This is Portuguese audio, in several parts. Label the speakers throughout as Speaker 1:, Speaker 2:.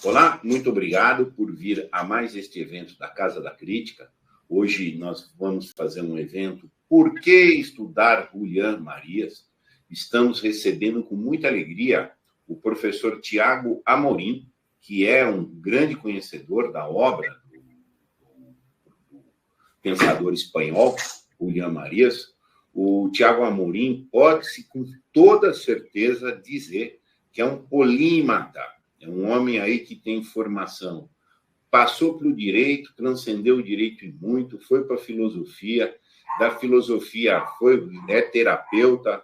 Speaker 1: Olá, muito obrigado por vir a mais este evento da Casa da Crítica. Hoje nós vamos fazer um evento Por que estudar Julián Marias? Estamos recebendo com muita alegria o professor Tiago Amorim, que é um grande conhecedor da obra do pensador espanhol Julián Marias. O Tiago Amorim pode-se com toda certeza dizer que é um polímata, é um homem aí que tem formação, passou pelo direito, transcendeu o direito e muito, foi para a filosofia, da filosofia é terapeuta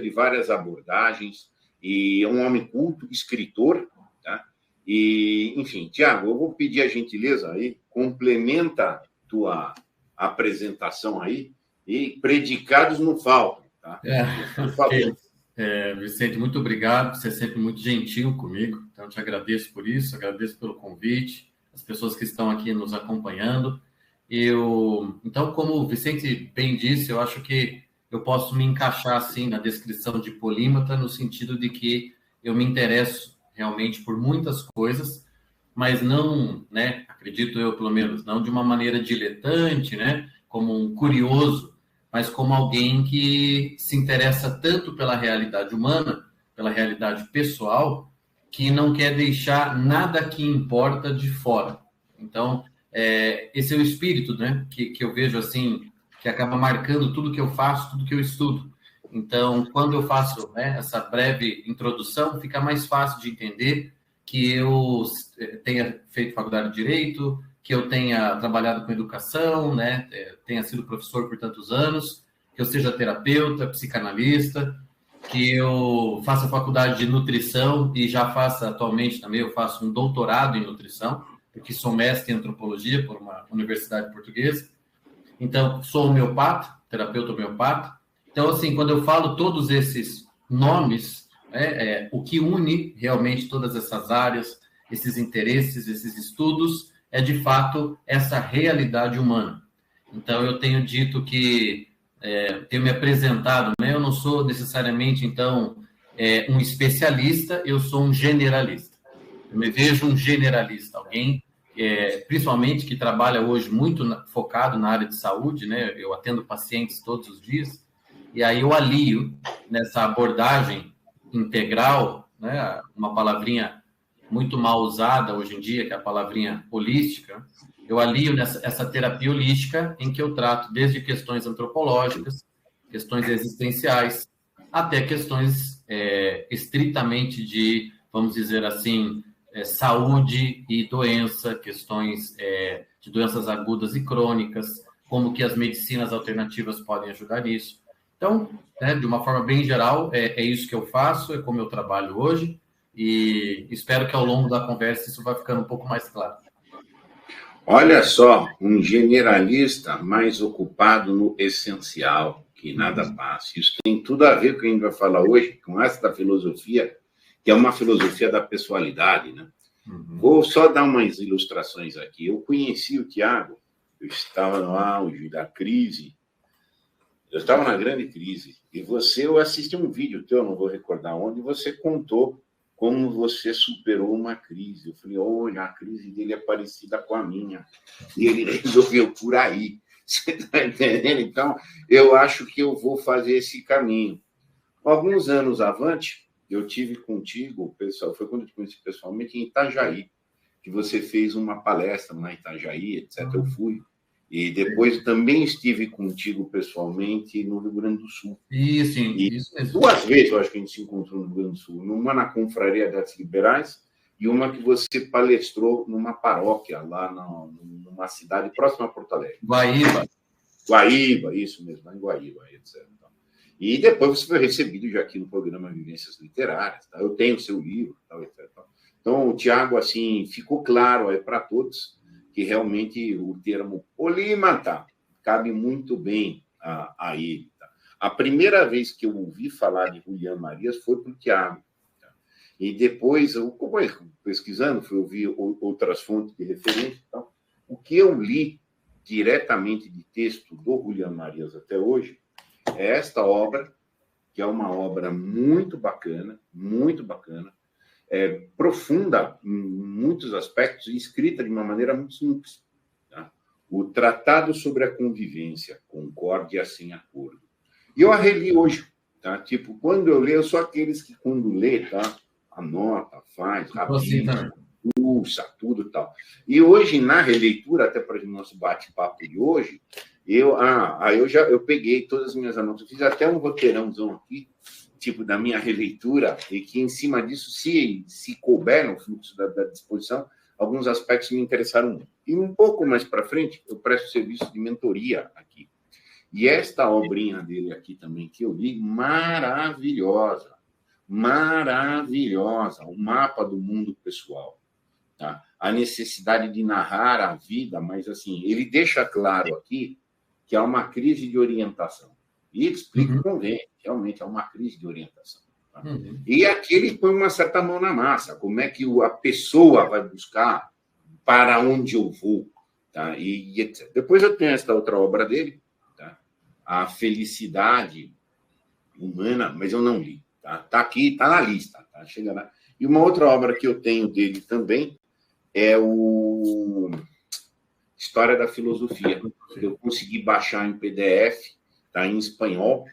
Speaker 1: de várias abordagens, e é um homem culto, escritor, tá? E, enfim, Tiago, eu vou pedir a gentileza aí, complementa tua apresentação aí, e predicados não faltam, tá? Por favor.
Speaker 2: Vicente, muito obrigado, você é sempre muito gentil comigo, então eu te agradeço por isso, agradeço pelo convite, as pessoas que estão aqui nos acompanhando. Então, como o Vicente bem disse, eu acho que eu posso me encaixar assim na descrição de polímata, no sentido de que eu me interesso realmente por muitas coisas, mas não, né, acredito eu pelo menos, não de uma maneira diletante, né, como um curioso, mas como alguém que se interessa tanto pela realidade humana, pela realidade pessoal, que não quer deixar nada que importa de fora. Então, esse é o espírito, né, que eu vejo assim, que acaba marcando tudo que eu faço, tudo que eu estudo. Então, quando eu faço, né, essa breve introdução, fica mais fácil de entender que eu tenha feito faculdade de Direito, que eu tenha trabalhado com educação, né, tenha sido professor por tantos anos, que eu seja terapeuta, psicanalista, que eu faça faculdade de nutrição e já faça atualmente também, eu faço um doutorado em nutrição, porque sou mestre em antropologia por uma universidade portuguesa. Então, sou homeopata, terapeuta homeopata. Então, assim, quando eu falo todos esses nomes, o que une realmente todas essas áreas, esses interesses, esses estudos, é, de fato, essa realidade humana. Então, eu tenho dito que, tenho me apresentado, né? Eu não sou necessariamente, então, um especialista, eu sou um generalista. Eu me vejo um generalista, alguém, principalmente, que trabalha hoje muito focado na área de saúde, né? Eu atendo pacientes todos os dias, e aí eu alio nessa abordagem integral, né? Uma palavrinha muito mal usada hoje em dia, que é a palavrinha holística. Eu alio essa terapia holística em que eu trato desde questões antropológicas, questões existenciais, até questões estritamente de, vamos dizer assim, saúde e doença, questões de doenças agudas e crônicas, como que as medicinas alternativas podem ajudar nisso. Então, de uma forma bem geral, é isso que eu faço, é como eu trabalho hoje, e espero que ao longo da conversa isso vai ficando um pouco mais claro.
Speaker 1: Olha só, um generalista mais ocupado no essencial, que nada passa. Isso tem tudo a ver com o que a gente vai falar hoje, com essa filosofia, que é uma filosofia da pessoalidade, né? Vou só dar umas ilustrações aqui. Eu conheci o Tiago, eu estava no auge da crise, eu estava na grande crise, e eu assisti um vídeo teu, não vou recordar onde, você contou como você superou uma crise. Eu falei, olha, a crise dele é parecida com a minha, e ele resolveu por aí. Você está entendendo? Então, eu acho que eu vou fazer esse caminho. Alguns anos avante, eu tive contigo, pessoal, foi quando eu te conheci pessoalmente em Itajaí, que você fez uma palestra na Itajaí, etc. Eu fui. E depois também estive contigo pessoalmente no Rio Grande do Sul.
Speaker 2: Isso mesmo.
Speaker 1: 2 vezes eu acho que a gente se encontrou no Rio Grande do Sul. Uma na Confraria das Liberais e uma que você palestrou numa paróquia lá numa cidade próxima a Porto Alegre. Guaíba, isso mesmo, lá em Guaíba, etc. E depois você foi recebido já aqui no programa Vivências Literárias. Tá? Eu tenho o seu livro, tal, etc. Então, o Tiago, assim, ficou claro aí para todos que realmente o termo polímata cabe muito bem a ele. Tá? A primeira vez que eu ouvi falar de Julián Marias foi para o Tiago. Tá? E depois, pesquisando, fui ouvir outras fontes de referência. Tá? O que eu li diretamente de texto do Julián Marias até hoje é esta obra, que é uma obra muito bacana, profunda em muitos aspectos e escrita de uma maneira muito simples. Tá? O Tratado sobre a Convivência, Concórdia sem Acordo. E eu a reli hoje. Tá? Tipo, quando eu leio, eu sou aqueles que, quando lê, tá? Anota, faz, rabisca, pulsa, tudo e tal. E hoje, na releitura, até para o nosso bate-papo de hoje, eu peguei todas as minhas anotações, fiz até um roteirãozão aqui, tipo, da minha releitura, e que, em cima disso, se couber no fluxo da disposição, alguns aspectos me interessaram muito. E um pouco mais para frente, eu presto serviço de mentoria aqui. E esta obrinha dele aqui também, que eu li, maravilhosa, o mapa do mundo pessoal. Tá? A necessidade de narrar a vida, mas, assim, ele deixa claro aqui que há uma crise de orientação. E explica convém, realmente, há uma crise de orientação. Tá? E aqui ele põe uma certa mão na massa, como é que a pessoa vai buscar para onde eu vou. Tá? E etc. Depois eu tenho esta outra obra dele, A Felicidade Humana, mas eu não li. Tá aqui, tá na lista. Tá? Chega lá. E uma outra obra que eu tenho dele também é o História da Filosofia. Eu consegui baixar em PDF, tá em espanhol,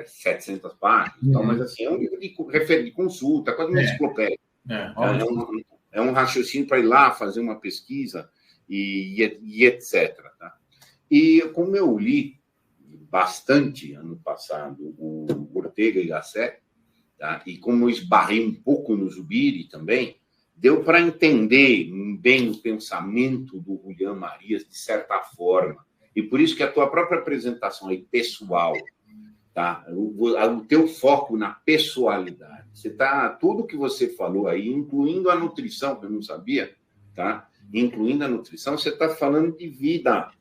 Speaker 1: 700 páginas, então, mas assim, é um livro de consulta, quase uma enciclopédia. É um raciocínio para ir lá fazer uma pesquisa e etc. Tá? E como eu li bastante ano passado o Ortega y Gasset, tá? E como eu esbarrei um pouco no Zubiri também, deu para entender bem o pensamento do Julián Marías, de certa forma. E por isso que a tua própria apresentação aí, pessoal, tá? O teu foco na pessoalidade. Tudo que você falou aí, incluindo a nutrição, que eu não sabia, tá? Incluindo a nutrição, você está falando de vida,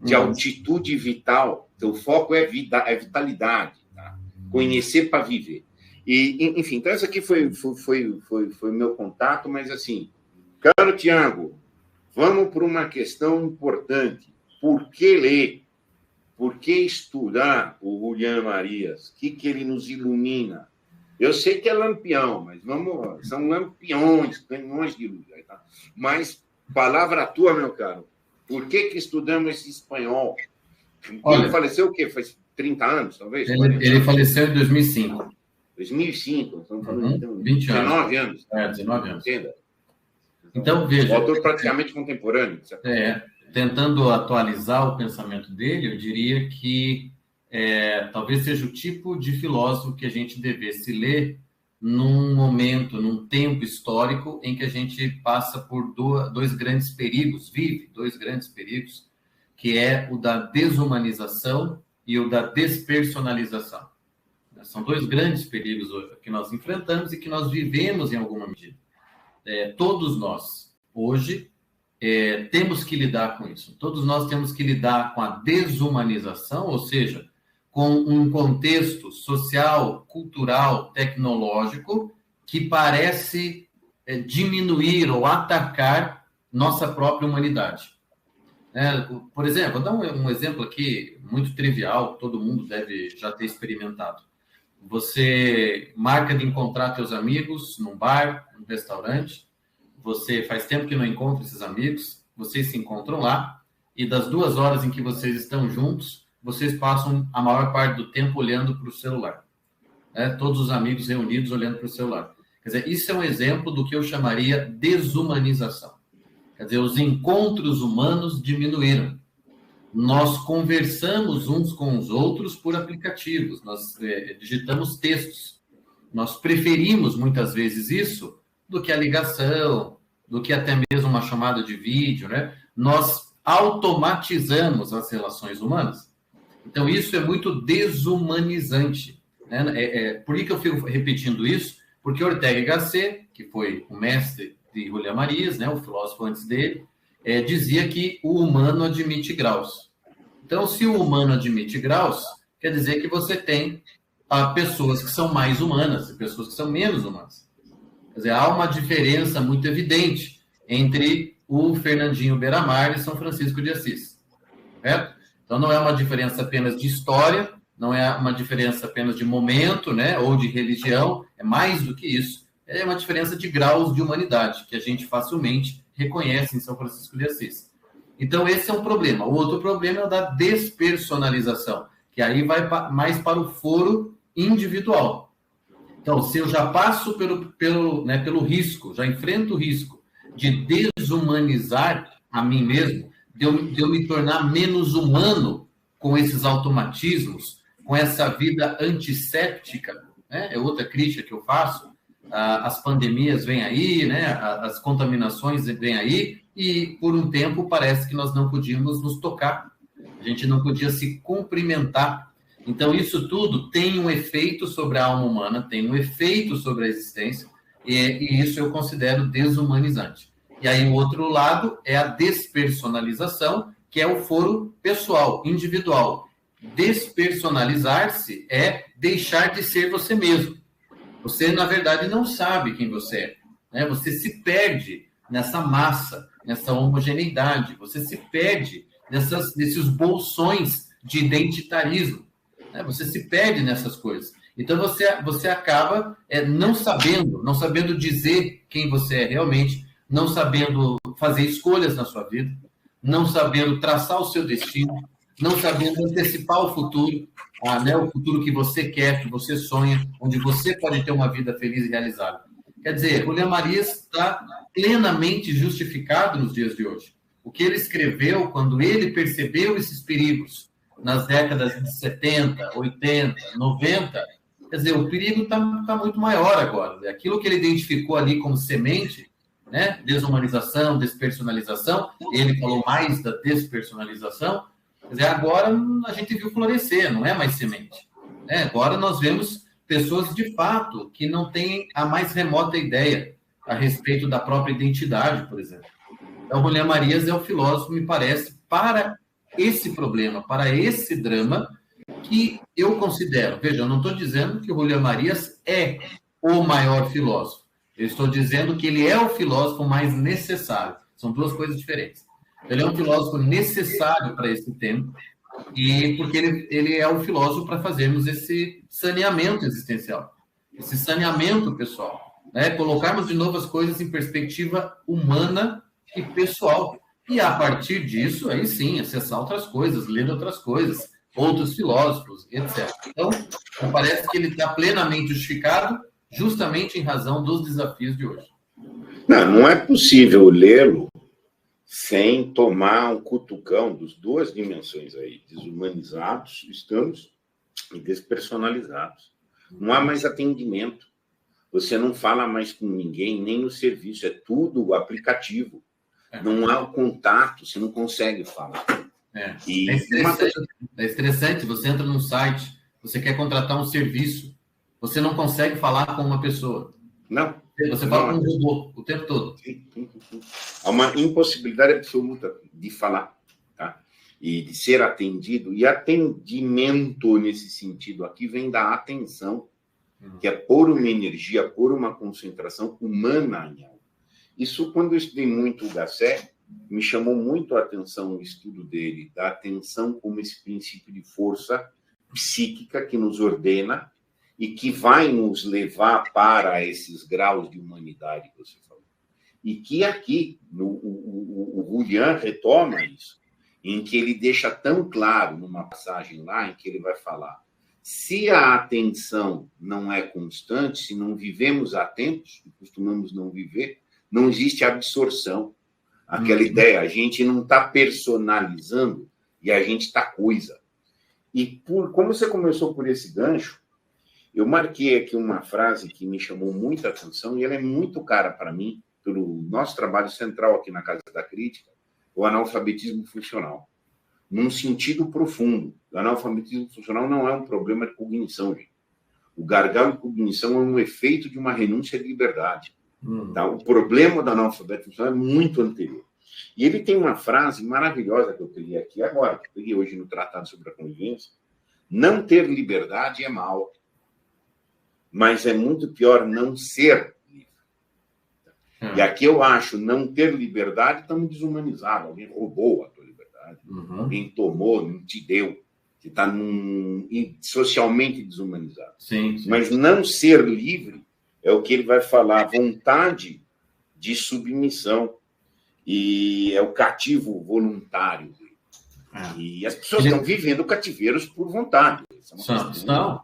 Speaker 1: de altitude vital. Teu foco é vitalidade, tá? Conhecer para viver. E, enfim, então esse aqui foi o meu contato, mas assim, caro Tiago, vamos para uma questão importante. Por que ler? Por que estudar o Julián Marías? O que ele nos ilumina? Eu sei que é lampião, mas são lampiões, canhões de luz. Tá? Mas, palavra tua, meu caro, por que estudamos esse espanhol? Ele faleceu o quê? Faz 30 anos, talvez?
Speaker 2: Ele faleceu em 2005.
Speaker 1: 2005, estamos falando de
Speaker 2: 19
Speaker 1: anos.
Speaker 2: 19 anos.
Speaker 1: Entenda?
Speaker 2: Então, veja...
Speaker 1: O autor praticamente contemporâneo.
Speaker 2: Tentando atualizar o pensamento dele, eu diria que talvez seja o tipo de filósofo que a gente devesse ler num momento, num tempo histórico em que a gente passa por dois grandes perigos, que é o da desumanização e o da despersonalização. São dois grandes perigos que nós enfrentamos e que nós vivemos em alguma medida. Todos nós, hoje, temos que lidar com isso. Todos nós temos que lidar com a desumanização, ou seja, com um contexto social, cultural, tecnológico que parece diminuir ou atacar nossa própria humanidade. Por exemplo, vou dar um exemplo aqui muito trivial, todo mundo deve já ter experimentado. Você marca de encontrar teus amigos num bar, num restaurante, você faz tempo que não encontra esses amigos, vocês se encontram lá, e das 2 horas em que vocês estão juntos, vocês passam a maior parte do tempo olhando para o celular. Todos os amigos reunidos olhando para o celular. Quer dizer, isso é um exemplo do que eu chamaria desumanização. Quer dizer, os encontros humanos diminuíram. Nós conversamos uns com os outros por aplicativos, nós digitamos textos. Nós preferimos, muitas vezes, isso do que a ligação, do que até mesmo uma chamada de vídeo, né? Nós automatizamos as relações humanas. Então, isso é muito desumanizante. Né? Por que eu fico repetindo isso? Porque Ortega y Gasset, que foi o mestre de Julián Marías, né, o filósofo antes dele, dizia que o humano admite graus. Então, se o humano admite graus, quer dizer que você tem pessoas que são mais humanas e pessoas que são menos humanas. Quer dizer, há uma diferença muito evidente entre o Fernandinho Beiramar e São Francisco de Assis. Correto? Então, não é uma diferença apenas de história, não é uma diferença apenas de momento, né, ou de religião, é mais do que isso. é uma diferença de graus de humanidade, que a gente facilmente reconhece em São Francisco de Assis. Então, esse é um problema. O outro problema é o da despersonalização, que aí vai mais para o foro individual. Então, se eu já passo pelo risco, já enfrento o risco de desumanizar a mim mesmo, de eu me tornar menos humano com esses automatismos, com essa vida antisséptica, né? É outra crítica que eu faço. As pandemias vêm aí, né? As contaminações vêm aí, e por um tempo parece que nós não podíamos nos tocar, a gente não podia se cumprimentar. Então, isso tudo tem um efeito sobre a alma humana, tem um efeito sobre a existência, e isso eu considero desumanizante. E aí, o outro lado é a despersonalização, que é o foro pessoal, individual. Despersonalizar-se é deixar de ser você mesmo. Você, na verdade, não sabe quem você é, né? Você se perde nessa massa, nessa homogeneidade, você se perde nesses bolsões de identitarismo, né? Você se perde nessas coisas. Então, você acaba não sabendo dizer quem você é realmente, não sabendo fazer escolhas na sua vida, não sabendo traçar o seu destino, não sabendo antecipar o futuro, né, o futuro que você quer, que você sonha, onde você pode ter uma vida feliz e realizada. Quer dizer, Julián Marías está plenamente justificado nos dias de hoje. O que ele escreveu quando ele percebeu esses perigos nas décadas de 70, 80, 90, quer dizer, o perigo está muito maior agora. Aquilo que ele identificou ali como semente, né, desumanização, despersonalização, ele falou mais da despersonalização. Quer dizer, agora a gente viu florescer, não é mais semente, né? Agora nós vemos pessoas, de fato, que não têm a mais remota ideia a respeito da própria identidade, por exemplo. Então, Julián Marías é o filósofo, me parece, para esse problema, para esse drama, que eu considero. Veja, eu não estou dizendo que o Julián Marías é o maior filósofo. Eu estou dizendo que ele é o filósofo mais necessário. São duas coisas diferentes. Ele é um filósofo necessário para esse tempo, e porque ele é o filósofo para fazermos esse saneamento existencial, esse saneamento pessoal, né? Colocarmos de novo as coisas em perspectiva humana e pessoal. E a partir disso, aí sim, acessar outras coisas, ler outras coisas, outros filósofos, etc. Então, me parece que ele está plenamente justificado, justamente em razão dos desafios de hoje.
Speaker 1: Não é possível lê-lo sem tomar um cutucão das duas dimensões aí, desumanizados estamos e despersonalizados. Não há mais atendimento. Você não fala mais com ninguém, nem no serviço, é tudo aplicativo. Não há o contato, você não consegue falar.
Speaker 2: É estressante, você entra num site, você quer contratar um serviço, você não consegue falar com uma pessoa.
Speaker 1: Não.
Speaker 2: Você fala com um robô o tempo todo.
Speaker 1: Há uma impossibilidade absoluta de falar, tá? E de ser atendido. E atendimento, nesse sentido aqui, vem da atenção, que é pôr uma energia, pôr uma concentração humana em algo. Isso, quando eu estudei muito o Gasset, me chamou muito a atenção o estudo dele, da atenção como esse princípio de força psíquica que nos ordena e que vai nos levar para esses graus de humanidade que você falou. E que aqui, o Julián retoma isso, em que ele deixa tão claro, numa passagem lá, em que ele vai falar: se a atenção não é constante, se não vivemos atentos, e costumamos não viver, não existe absorção. Aquela ideia, a gente não está personalizando e a gente está coisa. E como você começou por esse gancho, eu marquei aqui uma frase que me chamou muita atenção e ela é muito cara para mim, pelo nosso trabalho central aqui na Casa da Crítica, o analfabetismo funcional. Num sentido profundo, o analfabetismo funcional não é um problema de cognição, gente. O gargalo de cognição é um efeito de uma renúncia de liberdade. Tá? O problema do analfabetismo funcional é muito anterior. E ele tem uma frase maravilhosa que eu peguei aqui agora, que eu peguei hoje no Tratado sobre a Convivência: não ter liberdade é mal, mas é muito pior não ser livre. E aqui eu acho, não ter liberdade, estamos desumanizados. Alguém roubou a tua liberdade, alguém tomou, não te deu. Você está socialmente desumanizado.
Speaker 2: Sim.
Speaker 1: Mas não ser livre é o que ele vai falar, vontade de submissão. E é o cativo voluntário. E as pessoas estão vivendo cativeiros por vontade.
Speaker 2: Estão.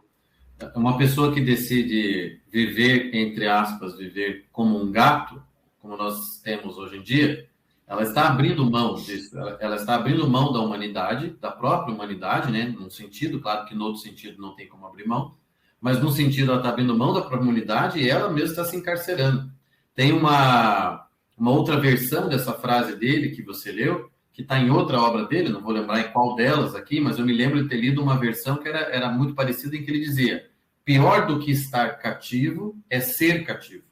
Speaker 2: Uma pessoa que decide viver, entre aspas, viver como um gato, como nós temos hoje em dia, ela está abrindo mão disso. Ela está abrindo mão da humanidade, da própria humanidade, né? Num sentido, claro que no outro sentido não tem como abrir mão, mas num sentido ela está abrindo mão da própria humanidade e ela mesma está se encarcerando. Tem uma outra versão dessa frase dele que você leu, que está em outra obra dele, não vou lembrar em qual delas aqui, mas eu me lembro de ter lido uma versão que era muito parecida, em que ele dizia: pior do que estar cativo é ser cativo.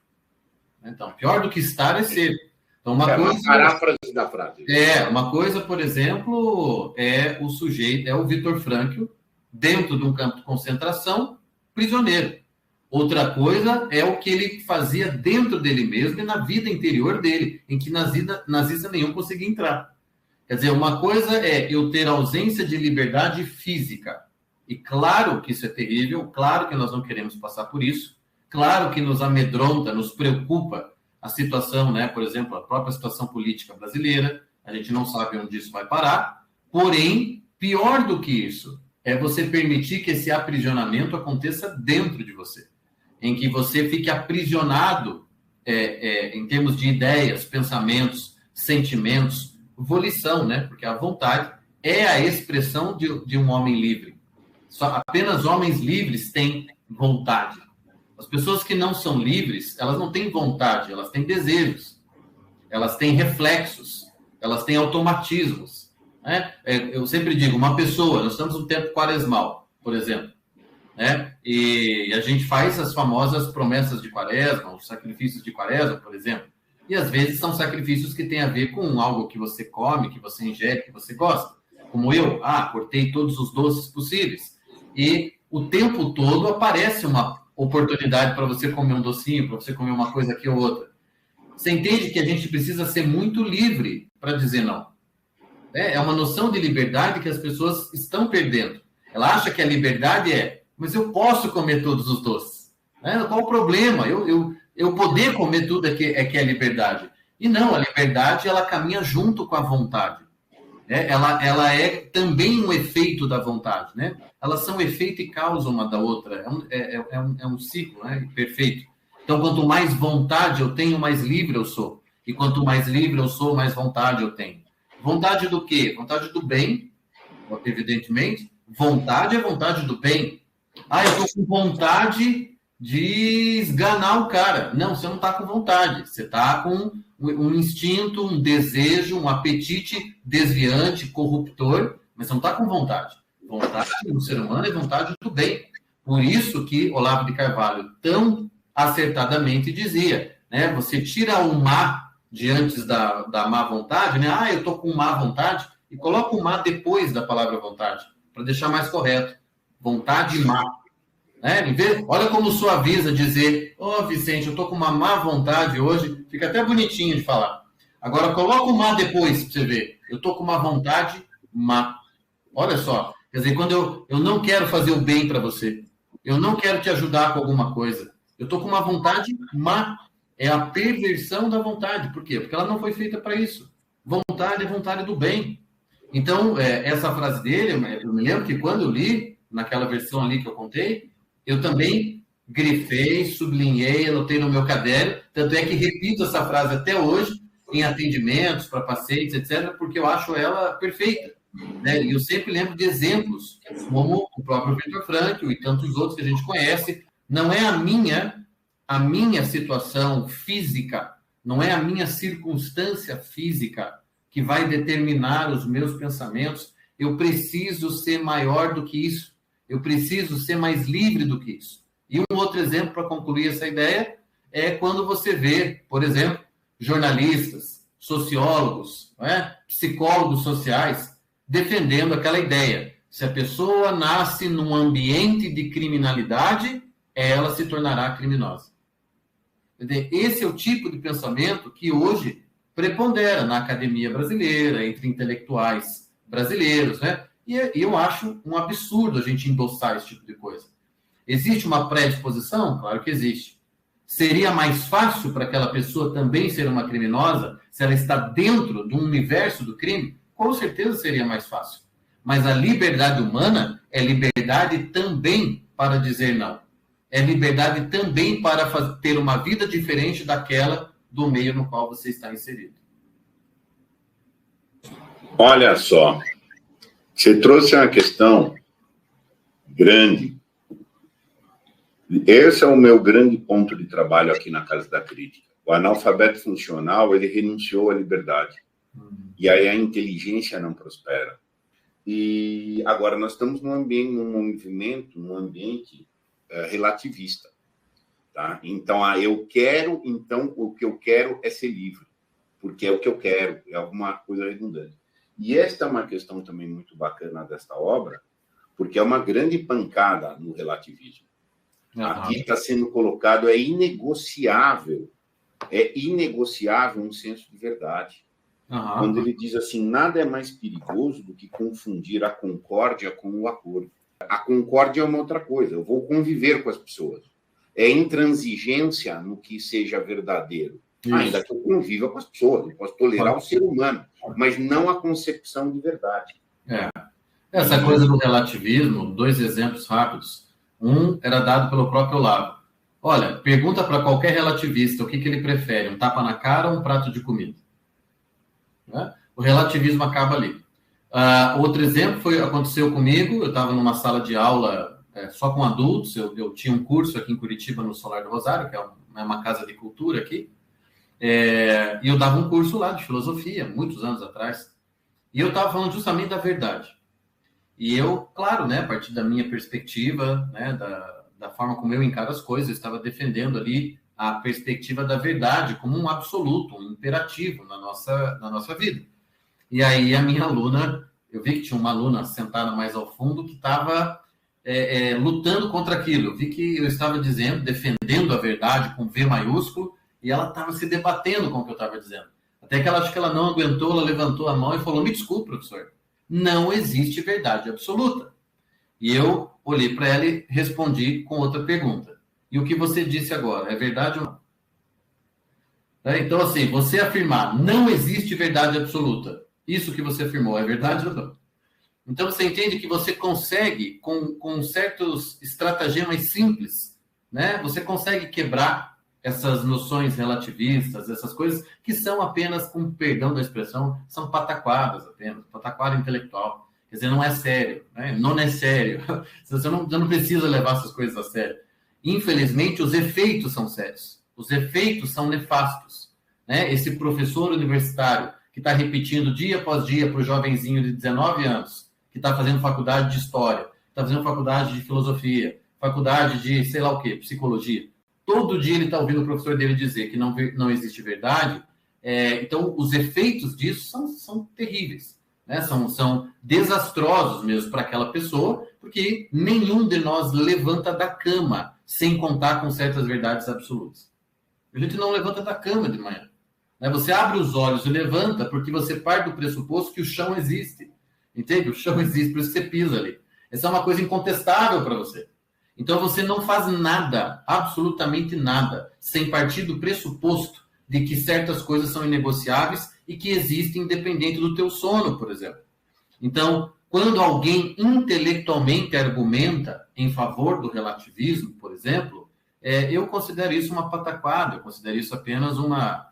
Speaker 2: Então, pior do que estar é ser. Então, uma
Speaker 1: paráfrase da frase.
Speaker 2: Uma coisa, por exemplo, é o sujeito, é o Viktor Frankl, dentro de um campo de concentração, prisioneiro. Outra coisa é o que ele fazia dentro dele mesmo e na vida interior dele, em que nazista nenhum conseguia entrar. Quer dizer, uma coisa é eu ter ausência de liberdade física. E claro que isso é terrível, claro que nós não queremos passar por isso, claro que nos amedronta, nos preocupa a situação, né? Por exemplo, a própria situação política brasileira, a gente não sabe onde isso vai parar, porém, pior do que isso, é você permitir que esse aprisionamento aconteça dentro de você, em que você fique aprisionado em termos de ideias, pensamentos, sentimentos, volição, né? Porque a vontade é a expressão de um homem livre. Apenas homens livres têm vontade. As pessoas que não são livres, elas não têm vontade, elas têm desejos, elas têm reflexos, elas têm automatismos. Né? Eu sempre digo, uma pessoa, nós estamos no tempo quaresmal, por exemplo, né? E a gente faz as famosas promessas de quaresma, os sacrifícios de quaresma, por exemplo, e às vezes são sacrifícios que têm a ver com algo que você come, que você ingere, que você gosta. Como eu, cortei todos os doces possíveis. E o tempo todo aparece uma oportunidade para você comer um docinho, para você comer uma coisa aqui ou outra. Você entende que a gente precisa ser muito livre para dizer não. É uma noção de liberdade que as pessoas estão perdendo. Ela acha que a liberdade mas eu posso comer todos os doces. Qual o problema? Eu poder comer tudo é que é liberdade. E não, a liberdade, ela caminha junto com a vontade. Ela é também um efeito da vontade, né? Elas são efeito e causa uma da outra. É um ciclo, né? Perfeito. Então, quanto mais vontade eu tenho, mais livre eu sou. E quanto mais livre eu sou, mais vontade eu tenho. Vontade do quê? Vontade do bem, evidentemente. Vontade é vontade do bem. Eu estou com vontade de esganar o cara. Não, você não está com vontade. Você está com um instinto, um desejo, um apetite desviante, corruptor, mas você não está com vontade. Vontade do ser humano é vontade do bem. Por isso que Olavo de Carvalho tão acertadamente dizia, né? Você tira o má de antes da má vontade, né? Eu estou com má vontade, e coloca o má depois da palavra vontade, para deixar mais correto. Vontade má. Olha como suaviza dizer, Vicente, eu estou com uma má vontade hoje, fica até bonitinho de falar. Agora, coloca o má depois, para você ver. Eu estou com uma vontade má. Olha só, quer dizer, quando eu não quero fazer o bem para você, eu não quero te ajudar com alguma coisa, eu estou com uma vontade má. É a perversão da vontade. Por quê? Porque ela não foi feita para isso. Vontade é vontade do bem. Então, essa frase dele, eu me lembro que quando eu li, naquela versão ali que eu contei, eu também grifei, sublinhei, anotei no meu caderno, tanto é que repito essa frase até hoje, em atendimentos, para pacientes, etc., porque eu acho ela perfeita. Né? E eu sempre lembro de exemplos, como o próprio Viktor Frankl e tantos outros que a gente conhece. Não é a minha situação física, não é a minha circunstância física que vai determinar os meus pensamentos. Eu preciso ser maior do que isso. Eu preciso ser mais livre do que isso. E um outro exemplo para concluir essa ideia é quando você vê, por exemplo, jornalistas, sociólogos, psicólogos sociais defendendo aquela ideia. Se a pessoa nasce num ambiente de criminalidade, ela se tornará criminosa. Esse é o tipo de pensamento que hoje prepondera na academia brasileira, entre intelectuais brasileiros, né? E eu acho um absurdo a gente endossar esse tipo de coisa. Existe uma predisposição? Claro que existe. Seria mais fácil para aquela pessoa também ser uma criminosa se ela está dentro do universo do crime? Com certeza seria mais fácil. Mas a liberdade humana é liberdade também para dizer não. É liberdade também para ter uma vida diferente daquela do meio no qual você está inserido.
Speaker 1: Olha só, você trouxe uma questão grande. Esse é o meu grande ponto de trabalho aqui na Casa da Crítica. O analfabeto funcional, ele renunciou à liberdade. E aí a inteligência não prospera. E agora nós estamos num movimento, num ambiente relativista. Tá? Então, o que eu quero é ser livre, porque é o que eu quero, é alguma coisa redundante. E esta é uma questão também muito bacana desta obra, porque é uma grande pancada no relativismo. Aqui está sendo colocado, é inegociável um senso de verdade. Quando ele diz assim, nada é mais perigoso do que confundir a concórdia com o acordo. A concórdia é uma outra coisa, eu vou conviver com as pessoas. É intransigência no que seja verdadeiro. Isso. Ainda que eu conviva com as pessoas, eu posso tolerar o ser humano, mas não a concepção de verdade.
Speaker 2: Essa coisa do relativismo, 2 exemplos rápidos. Um era dado pelo próprio Olavo. Olha, pergunta para qualquer relativista o que ele prefere, um tapa na cara ou um prato de comida? Né? O relativismo acaba ali. Outro exemplo aconteceu comigo, eu estava numa sala de aula só com adultos, eu tinha um curso aqui em Curitiba, no Solar do Rosário, que é uma casa de cultura aqui, e eu dava um curso lá de filosofia, muitos anos atrás, e eu estava falando justamente da verdade. E eu, claro, né, a partir da minha perspectiva, né, da forma como eu encaro as coisas, eu estava defendendo ali a perspectiva da verdade como um absoluto, um imperativo na nossa vida. E aí a minha aluna, eu vi que tinha uma aluna sentada mais ao fundo que estava lutando contra aquilo. Eu vi que eu estava defendendo a verdade com V maiúsculo, e ela estava se debatendo com o que eu estava dizendo. Até que acho que ela não aguentou, ela levantou a mão e falou, me desculpe, professor, não existe verdade absoluta. E eu olhei para ela e respondi com outra pergunta. E o que você disse agora, é verdade ou não? Então, assim, você afirmar não existe verdade absoluta, isso que você afirmou é verdade ou não? Então, você entende que você consegue, com certos estratagemas simples, né? Você consegue quebrar essas noções relativistas, essas coisas que são apenas, com perdão da expressão, são pataquadas apenas, pataquada intelectual. Quer dizer, não é sério, né? Não é sério. Você não precisa levar essas coisas a sério. Infelizmente, os efeitos são sérios. Os efeitos são nefastos. Né? Esse professor universitário que está repetindo dia após dia para o jovenzinho de 19 anos, que está fazendo faculdade de História, está fazendo faculdade de Filosofia, faculdade de sei lá o quê, Psicologia. Todo dia ele está ouvindo o professor dele dizer que não existe verdade. Então, os efeitos disso são terríveis. Né? São desastrosos mesmo para aquela pessoa, porque nenhum de nós levanta da cama sem contar com certas verdades absolutas. A gente não levanta da cama de manhã. Né? Você abre os olhos e levanta porque você parte do pressuposto que o chão existe. Entende? O chão existe, por isso que você pisa ali. Essa é uma coisa incontestável para você. Então, você não faz nada, absolutamente nada, sem partir do pressuposto de que certas coisas são inegociáveis e que existem independente do teu sono, por exemplo. Então, quando alguém intelectualmente argumenta em favor do relativismo, por exemplo, eu considero isso uma pataquada, eu considero isso apenas uma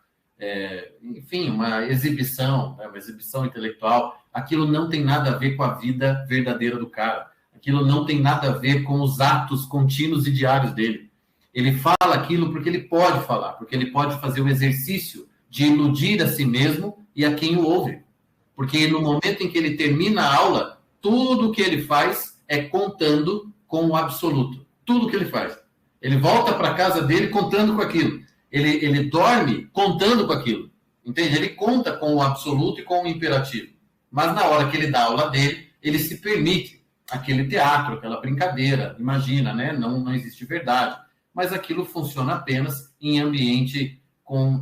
Speaker 2: exibição, né? Uma exibição intelectual. Aquilo não tem nada a ver com a vida verdadeira do cara. Aquilo não tem nada a ver com os atos contínuos e diários dele. Ele fala aquilo porque ele pode falar, porque ele pode fazer o exercício de iludir a si mesmo e a quem o ouve. Porque no momento em que ele termina a aula, tudo o que ele faz é contando com o absoluto. Tudo o que ele faz. Ele volta para a casa dele contando com aquilo. Ele dorme contando com aquilo. Entende? Ele conta com o absoluto e com o imperativo. Mas na hora que ele dá a aula dele, ele se permite aquele teatro, aquela brincadeira. Imagina, né? Não existe verdade. Mas aquilo funciona apenas em ambiente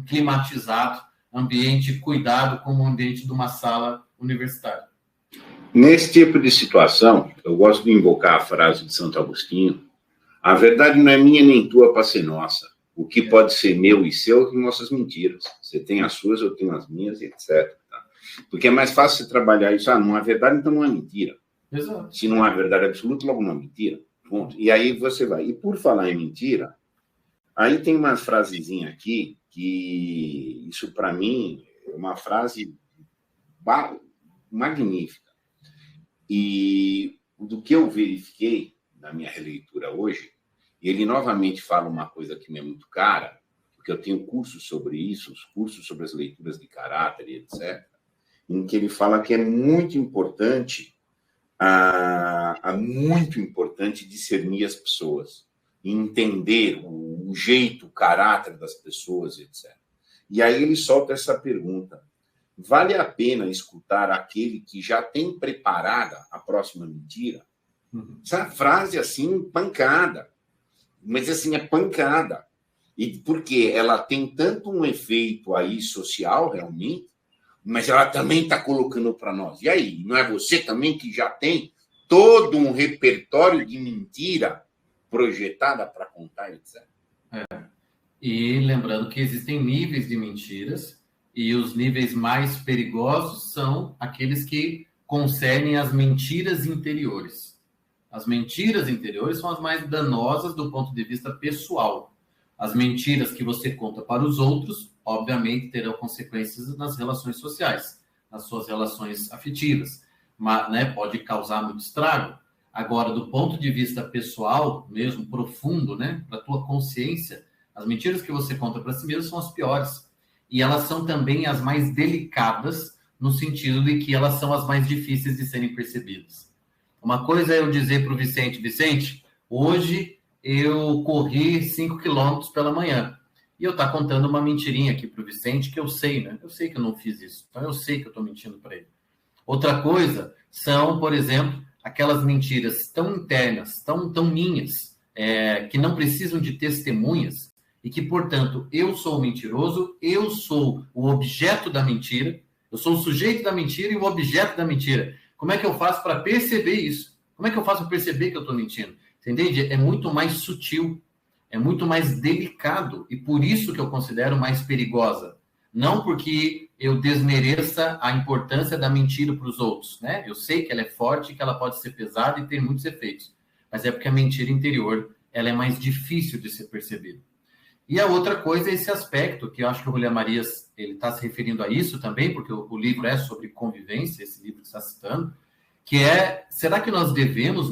Speaker 2: climatizado, ambiente cuidado, como o ambiente de uma sala universitária.
Speaker 1: Nesse tipo de situação, eu gosto de invocar a frase de Santo Agostinho: a verdade não é minha nem tua para ser nossa. O que pode ser meu e seu são nossas mentiras. Você tem as suas, eu tenho as minhas, etc. Tá? Porque é mais fácil você trabalhar isso. Não é verdade, então não é mentira.
Speaker 2: Exato.
Speaker 1: Se não é verdade absoluta, logo não é mentira. Ponto. E aí você vai. E por falar em mentira, aí tem uma frasezinha aqui que isso, para mim, é uma frase magnífica. E do que eu verifiquei na minha releitura hoje, e ele novamente fala uma coisa que me é muito cara, porque eu tenho cursos sobre isso, os cursos sobre as leituras de caráter e etc., em que ele fala que é muito importante discernir as pessoas, entender o jeito, o caráter das pessoas, etc. E aí ele solta essa pergunta: vale a pena escutar aquele que já tem preparada a próxima mentira? Essa frase, assim, pancada. Mas, assim, é pancada. E porque ela tem tanto um efeito aí social, realmente, mas ela também está colocando para nós. E aí, não é você também que já tem todo um repertório de mentira projetada para contar, etc.
Speaker 2: E lembrando que existem níveis de mentiras, e os níveis mais perigosos são aqueles que concernem as mentiras interiores. As mentiras interiores são as mais danosas do ponto de vista pessoal. As mentiras que você conta para os outros, obviamente, terão consequências nas relações sociais, nas suas relações afetivas, mas, né, pode causar muito estrago. Agora, do ponto de vista pessoal, mesmo profundo, né, para a tua consciência, as mentiras que você conta para si mesmo são as piores. E elas são também as mais delicadas, no sentido de que elas são as mais difíceis de serem percebidas. Uma coisa é eu dizer para o Vicente, hoje eu corri 5 quilômetros pela manhã. E eu estou contando uma mentirinha aqui para o Vicente, que eu sei, né? Eu sei que eu não fiz isso. Então, eu sei que eu estou mentindo para ele. Outra coisa são, por exemplo, aquelas mentiras tão internas, tão minhas, que não precisam de testemunhas, e que, portanto, eu sou o mentiroso, eu sou o objeto da mentira, eu sou o sujeito da mentira e o objeto da mentira. Como é que eu faço para perceber isso? Como é que eu faço para perceber que eu estou mentindo? Você entende? É muito mais sutil, é muito mais delicado, e por isso que eu considero mais perigosa. Não porque eu desmereça a importância da mentira para os outros, né? Eu sei que ela é forte, que ela pode ser pesada e ter muitos efeitos, mas é porque a mentira interior ela é mais difícil de ser percebida. E a outra coisa é esse aspecto, que eu acho que o Julián Marias está se referindo a isso também, porque o livro é sobre convivência, esse livro que está citando, que é, será que nós devemos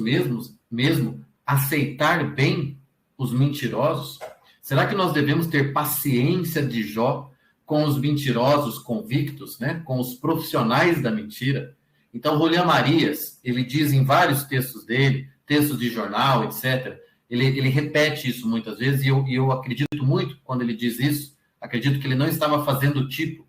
Speaker 2: mesmo aceitar bem os mentirosos? Será que nós devemos ter paciência de Jó com os mentirosos convictos, né? Com os profissionais da mentira? Então, Julián Marias, ele diz em vários textos dele, textos de jornal, etc., ele repete isso muitas vezes, e eu acredito muito quando ele diz isso, acredito que ele não estava fazendo tipo,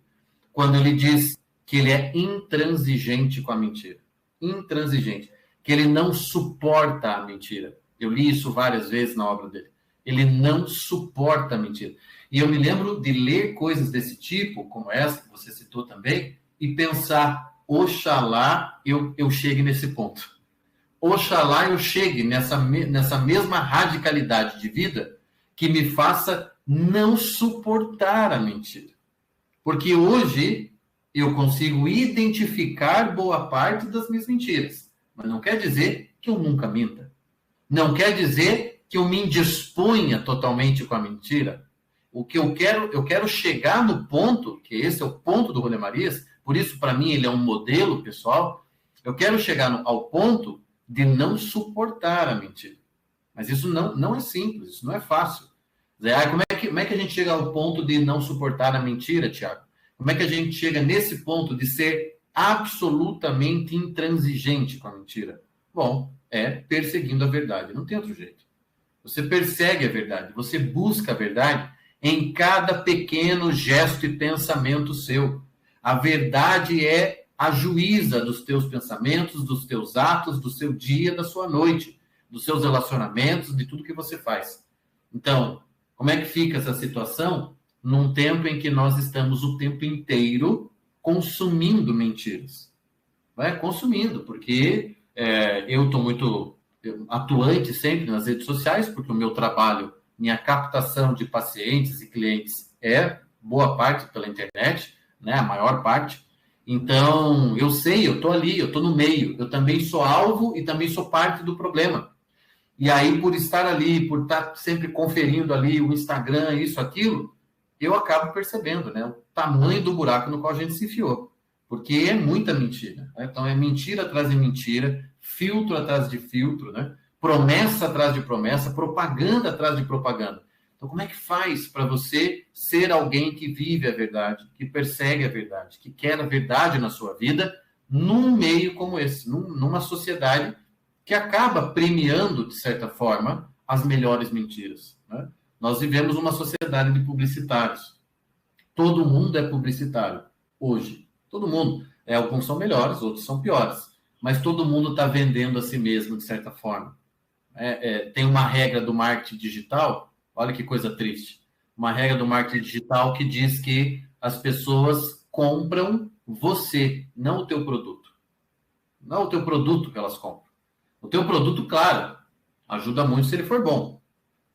Speaker 2: quando ele diz que ele é intransigente com a mentira. Intransigente. Que ele não suporta a mentira. Eu li isso várias vezes na obra dele. Ele não suporta a mentira. E eu me lembro de ler coisas desse tipo, como essa que você citou também, e pensar, oxalá eu chegue nesse ponto. Oxalá eu chegue nessa mesma radicalidade de vida que me faça não suportar a mentira. Porque hoje eu consigo identificar boa parte das minhas mentiras, mas não quer dizer que eu nunca minta. Não quer dizer que eu me indisponha totalmente com a mentira. O que eu quero chegar no ponto, que esse é o ponto do Julián Marias, por isso, para mim, ele é um modelo pessoal, eu quero chegar ao ponto de não suportar a mentira. Mas isso não é simples, isso não é fácil. Como é que a gente chega ao ponto de não suportar a mentira, Tiago? Como é que a gente chega nesse ponto de ser absolutamente intransigente com a mentira? Bom, é perseguindo a verdade, não tem outro jeito. Você persegue a verdade, você busca a verdade em cada pequeno gesto e pensamento seu. A verdade é a juíza dos teus pensamentos, dos teus atos, do seu dia, da sua noite, dos seus relacionamentos, de tudo que você faz. Então, como é que fica essa situação num tempo em que nós estamos o tempo inteiro consumindo mentiras? Consumindo, porque eu estou muito atuante sempre nas redes sociais, porque o meu trabalho minha captação de pacientes e clientes é boa parte pela internet, né? A maior parte. Então, eu sei, eu estou ali, eu estou no meio. Eu também sou alvo e também sou parte do problema. E aí, por estar ali, por estar sempre conferindo ali o Instagram, isso, aquilo, eu acabo percebendo, né? O tamanho do buraco no qual a gente se enfiou. Porque é muita mentira. Né? Então, é mentira atrás de mentira, filtro atrás de filtro, né? Promessa atrás de promessa, propaganda atrás de propaganda. Então, como é que faz para você ser alguém que vive a verdade, que persegue a verdade, que quer a verdade na sua vida, num meio como esse, numa sociedade que acaba premiando, de certa forma, as melhores mentiras, né? Nós vivemos uma sociedade de publicitários. Todo mundo é publicitário hoje. Todo mundo. Alguns são melhores, outros são piores. Mas todo mundo está vendendo a si mesmo, de certa forma. Tem uma regra do marketing digital, olha que coisa triste. Uma regra do marketing digital que diz que as pessoas compram você, não o teu produto. Não o teu produto que elas compram. O teu produto, claro, ajuda muito se ele for bom.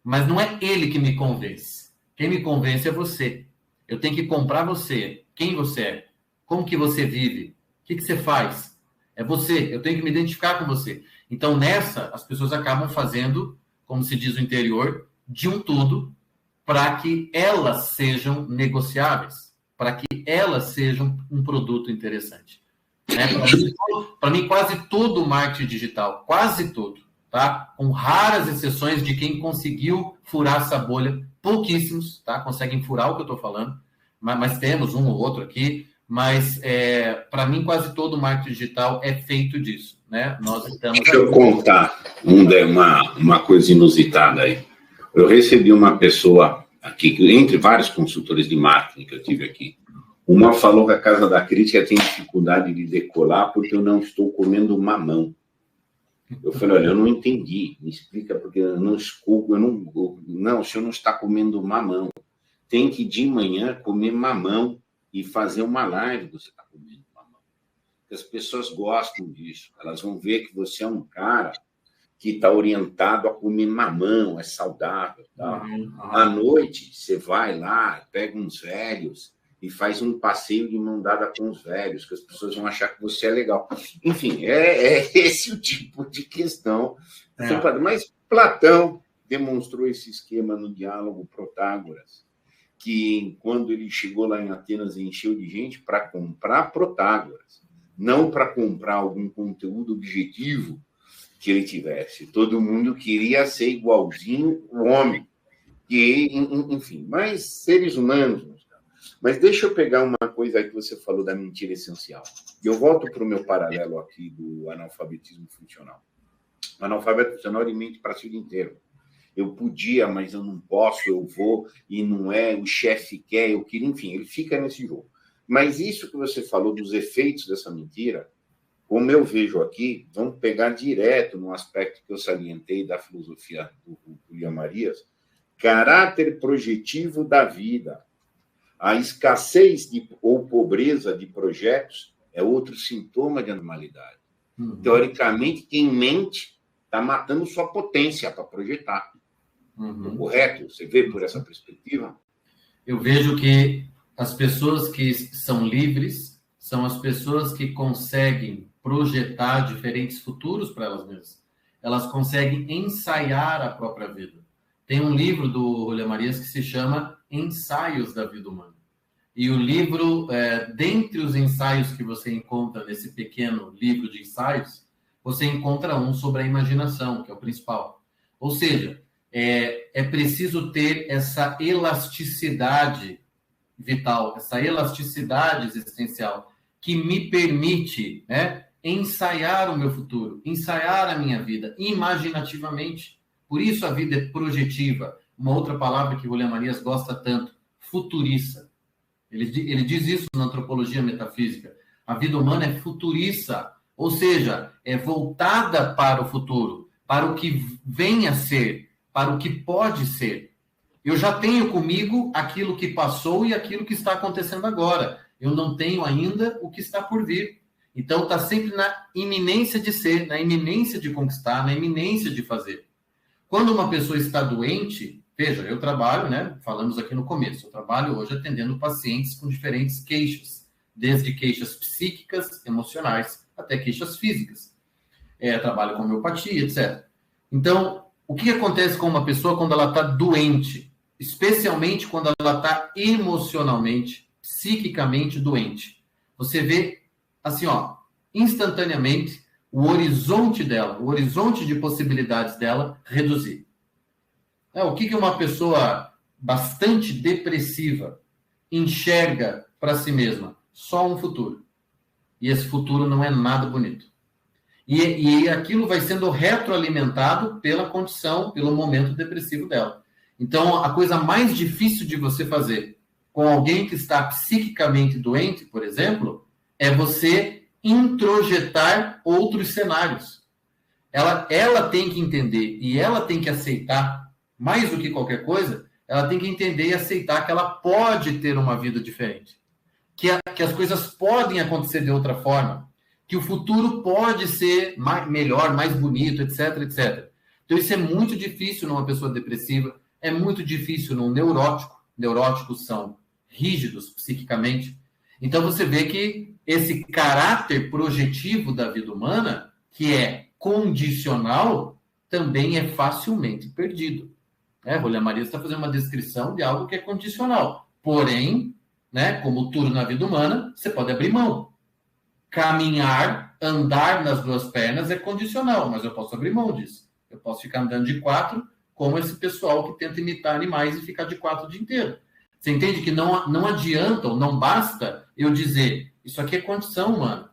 Speaker 2: Mas não é ele que me convence. Quem me convence é você. Eu tenho que comprar você. Quem você é? Como que você vive? O que você faz? É você. Eu tenho que me identificar com você. Então, nessa, as pessoas acabam fazendo, como se diz no interior, de um tudo para que elas sejam negociáveis, para que elas sejam um produto interessante. Né? Para mim, quase todo o marketing digital, quase todo, tá? Com raras exceções de quem conseguiu furar essa bolha, pouquíssimos, tá? Conseguem furar o que eu estou falando, mas temos um ou outro aqui, mas para mim quase todo o marketing digital é feito disso, né? Nós estamos...
Speaker 1: Deixa eu contar uma coisa inusitada aí. Eu recebi uma pessoa aqui, entre vários consultores de marketing que eu tive aqui, uma falou que a Casa da Crítica tem dificuldade de decolar porque eu não estou comendo mamão. Eu falei, olha, eu não entendi, me explica, porque eu não escuto, não, o senhor não está comendo mamão. Tem que de manhã comer mamão e fazer uma live que você está comendo mamão. Porque as pessoas gostam disso, elas vão ver que você é um cara que está orientado a comer mamão, é saudável. Tá? À noite, você vai lá, pega uns velhos e faz um passeio de mão dada com os velhos, que as pessoas vão achar que você é legal. Enfim, é esse o tipo de questão. Mas Platão demonstrou esse esquema no diálogo Protágoras, que quando ele chegou lá em Atenas e encheu de gente para comprar Protágoras, não para comprar algum conteúdo objetivo que ele tivesse. Todo mundo queria ser igualzinho o homem. Enfim, mas seres humanos. Mas deixa eu pegar uma coisa aí que você falou da mentira essencial. Eu volto para o meu paralelo aqui do analfabetismo funcional. O analfabeto funcional ele mente para si o dia inteiro. Eu podia, mas eu não posso, eu vou, e não é, o chefe quer, eu queria, enfim, ele fica nesse jogo. Mas isso que você falou dos efeitos dessa mentira, como eu vejo aqui, vamos pegar direto no aspecto que eu salientei da filosofia do Julián Marías, caráter projetivo da vida. A escassez ou pobreza de projetos é outro sintoma de anormalidade. Teoricamente, quem mente está matando sua potência para projetar. Correto? Você vê por essa perspectiva?
Speaker 2: Eu vejo que as pessoas que são livres são as pessoas que conseguem projetar diferentes futuros para elas mesmas. Elas conseguem ensaiar a própria vida. Tem um livro do Julián Marías que se chama Ensaios da Vida Humana. E o livro, dentre os ensaios que você encontra nesse pequeno livro de ensaios, você encontra um sobre a imaginação, que é o principal. Ou seja, é preciso ter essa elasticidade vital, essa elasticidade existencial, que me permite, né, ensaiar o meu futuro, ensaiar a minha vida, imaginativamente. Por isso a vida é projetiva. Uma outra palavra que Julián Marías gosta tanto, futurista. Ele diz isso na antropologia metafísica. A vida humana é futurista, ou seja, é voltada para o futuro, para o que vem a ser, para o que pode ser. Eu já tenho comigo aquilo que passou e aquilo que está acontecendo agora. Eu não tenho ainda o que está por vir. Então, está sempre na iminência de ser, na iminência de conquistar, na iminência de fazer. Quando uma pessoa está doente, Veja, eu trabalho, né? Falamos aqui no começo, eu trabalho hoje atendendo pacientes com diferentes queixas, desde queixas psíquicas, emocionais, até queixas físicas. Trabalho com homeopatia, etc. Então, o que acontece com uma pessoa quando ela está doente? Especialmente quando ela está emocionalmente, psiquicamente doente. Você vê, assim, instantaneamente, o horizonte dela, o horizonte de possibilidades dela reduzir. O que uma pessoa bastante depressiva enxerga para si mesma? Só um futuro. E esse futuro não é nada bonito. E aquilo vai sendo retroalimentado pela condição, pelo momento depressivo dela. Então, a coisa mais difícil de você fazer com alguém que está psiquicamente doente, por exemplo, é você introjetar outros cenários. Ela tem que entender e ela tem que aceitar, mais do que qualquer coisa, ela tem que entender e aceitar que ela pode ter uma vida diferente. Que as coisas podem acontecer de outra forma. Que o futuro pode ser melhor, mais bonito, etc, etc. Então, isso é muito difícil numa pessoa depressiva, é muito difícil num neurótico. Neuróticos são rígidos psiquicamente. Então, você vê que esse caráter projetivo da vida humana, que é condicional, também é facilmente perdido. Julián Marias está fazendo uma descrição de algo que é condicional. Porém, como tudo na vida humana, você pode abrir mão. Caminhar, andar nas duas pernas é condicional, mas eu posso abrir mão disso. Eu posso ficar andando de 4, como esse pessoal que tenta imitar animais e ficar de 4 o dia inteiro. Você entende que não adianta ou não basta eu dizer, isso aqui é condição humana.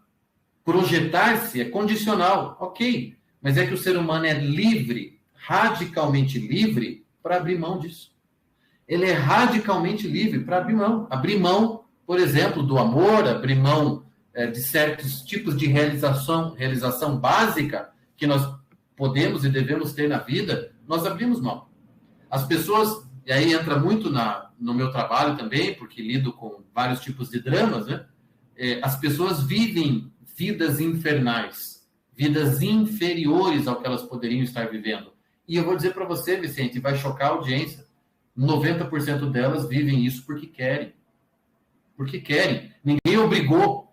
Speaker 2: Projetar-se é condicional, ok. Mas é que o ser humano é livre, radicalmente livre, para abrir mão disso. Ele é radicalmente livre para abrir mão. Abrir mão, por exemplo, do amor, abrir mão de certos tipos de realização básica que nós podemos e devemos ter na vida, nós abrimos mão. As pessoas, e aí entra muito no meu trabalho também, porque lido com vários tipos de dramas, né? As pessoas vivem vidas infernais, vidas inferiores ao que elas poderiam estar vivendo. E eu vou dizer para você, Vicente, vai chocar a audiência, 90% delas vivem isso porque querem. Porque querem. Ninguém obrigou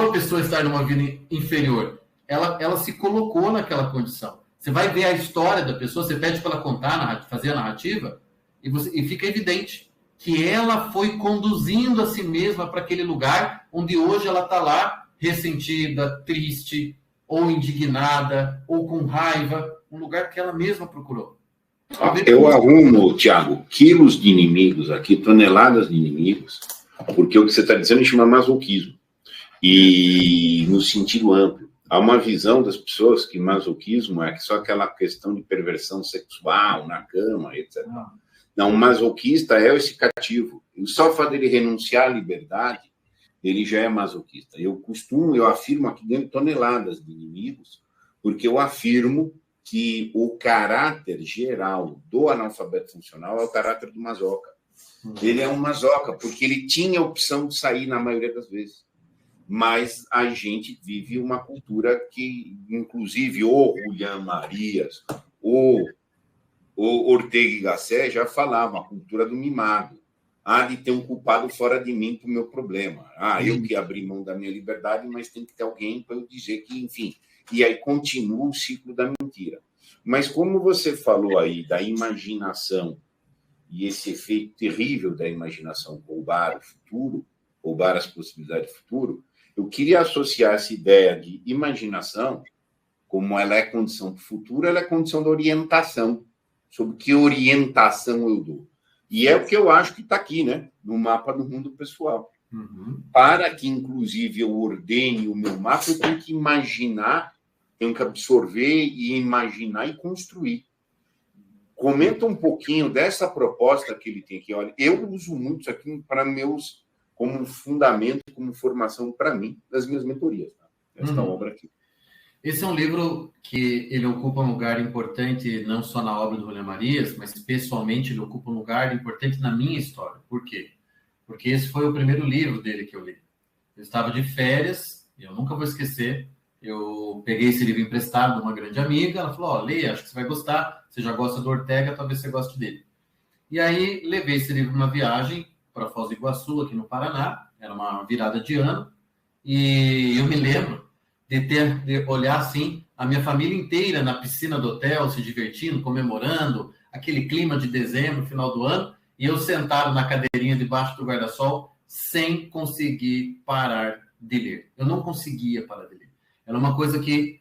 Speaker 2: a pessoa a estar numa vida inferior. Ela se colocou naquela condição. Você vai ver a história da pessoa, você pede para ela contar, fazer a narrativa, e fica evidente que ela foi conduzindo a si mesma para aquele lugar onde hoje ela está lá, ressentida, triste, ou indignada, ou com raiva, um lugar que ela mesma procurou.
Speaker 1: Eu arrumo, Tiago, quilos de inimigos aqui, toneladas de inimigos, porque o que você está dizendo chama masoquismo. E no sentido amplo, há uma visão das pessoas que masoquismo é só aquela questão de perversão sexual na cama, etc. Não, o masoquista é esse cativo. E só o fato dele renunciar à liberdade, ele já é masoquista. Eu afirmo aqui dentro toneladas de inimigos, porque eu afirmo que o caráter geral do analfabeto funcional é o caráter do masoca. Ele é um masoca, porque ele tinha a opção de sair na maioria das vezes. Mas a gente vive uma cultura que, inclusive, o Julián Marias, o Ortega y Gasset já falava, a cultura do mimado. Há de ter um culpado fora de mim para o meu problema. Eu que abri mão da minha liberdade, mas tem que ter alguém para eu dizer que, enfim... E aí continua o ciclo da mentira. Mas como você falou aí da imaginação e esse efeito terrível da imaginação roubar o futuro, roubar as possibilidades do futuro, eu queria associar essa ideia de imaginação, como ela é condição do futuro, ela é condição da orientação. Sobre que orientação eu dou. E é o que eu acho que está aqui, né? No mapa do mundo pessoal. Para que, inclusive, eu ordene o meu mapa, eu tenho que imaginar, tenho que absorver e imaginar e construir. Comenta um pouquinho dessa proposta que ele tem aqui. Olha, eu uso muito isso aqui como fundamento, como formação para mim, das minhas mentorias. Tá? Esta obra aqui.
Speaker 2: Esse é um livro que ele ocupa um lugar importante, não só na obra do Julián Marias, mas pessoalmente ele ocupa um lugar importante na minha história. Por quê? Porque esse foi o primeiro livro dele que eu li. Eu estava de férias, e eu nunca vou esquecer, eu peguei esse livro emprestado de uma grande amiga, ela falou, leia, acho que você vai gostar, você já gosta do Ortega, talvez você goste dele. E aí levei esse livro numa viagem para Foz do Iguaçu, aqui no Paraná, era uma virada de ano, e eu me lembro de olhar assim, a minha família inteira na piscina do hotel, se divertindo, comemorando, aquele clima de dezembro, final do ano, e eu sentado na cadeirinha debaixo do guarda-sol, sem conseguir parar de ler. Eu não conseguia parar de ler. Era uma coisa que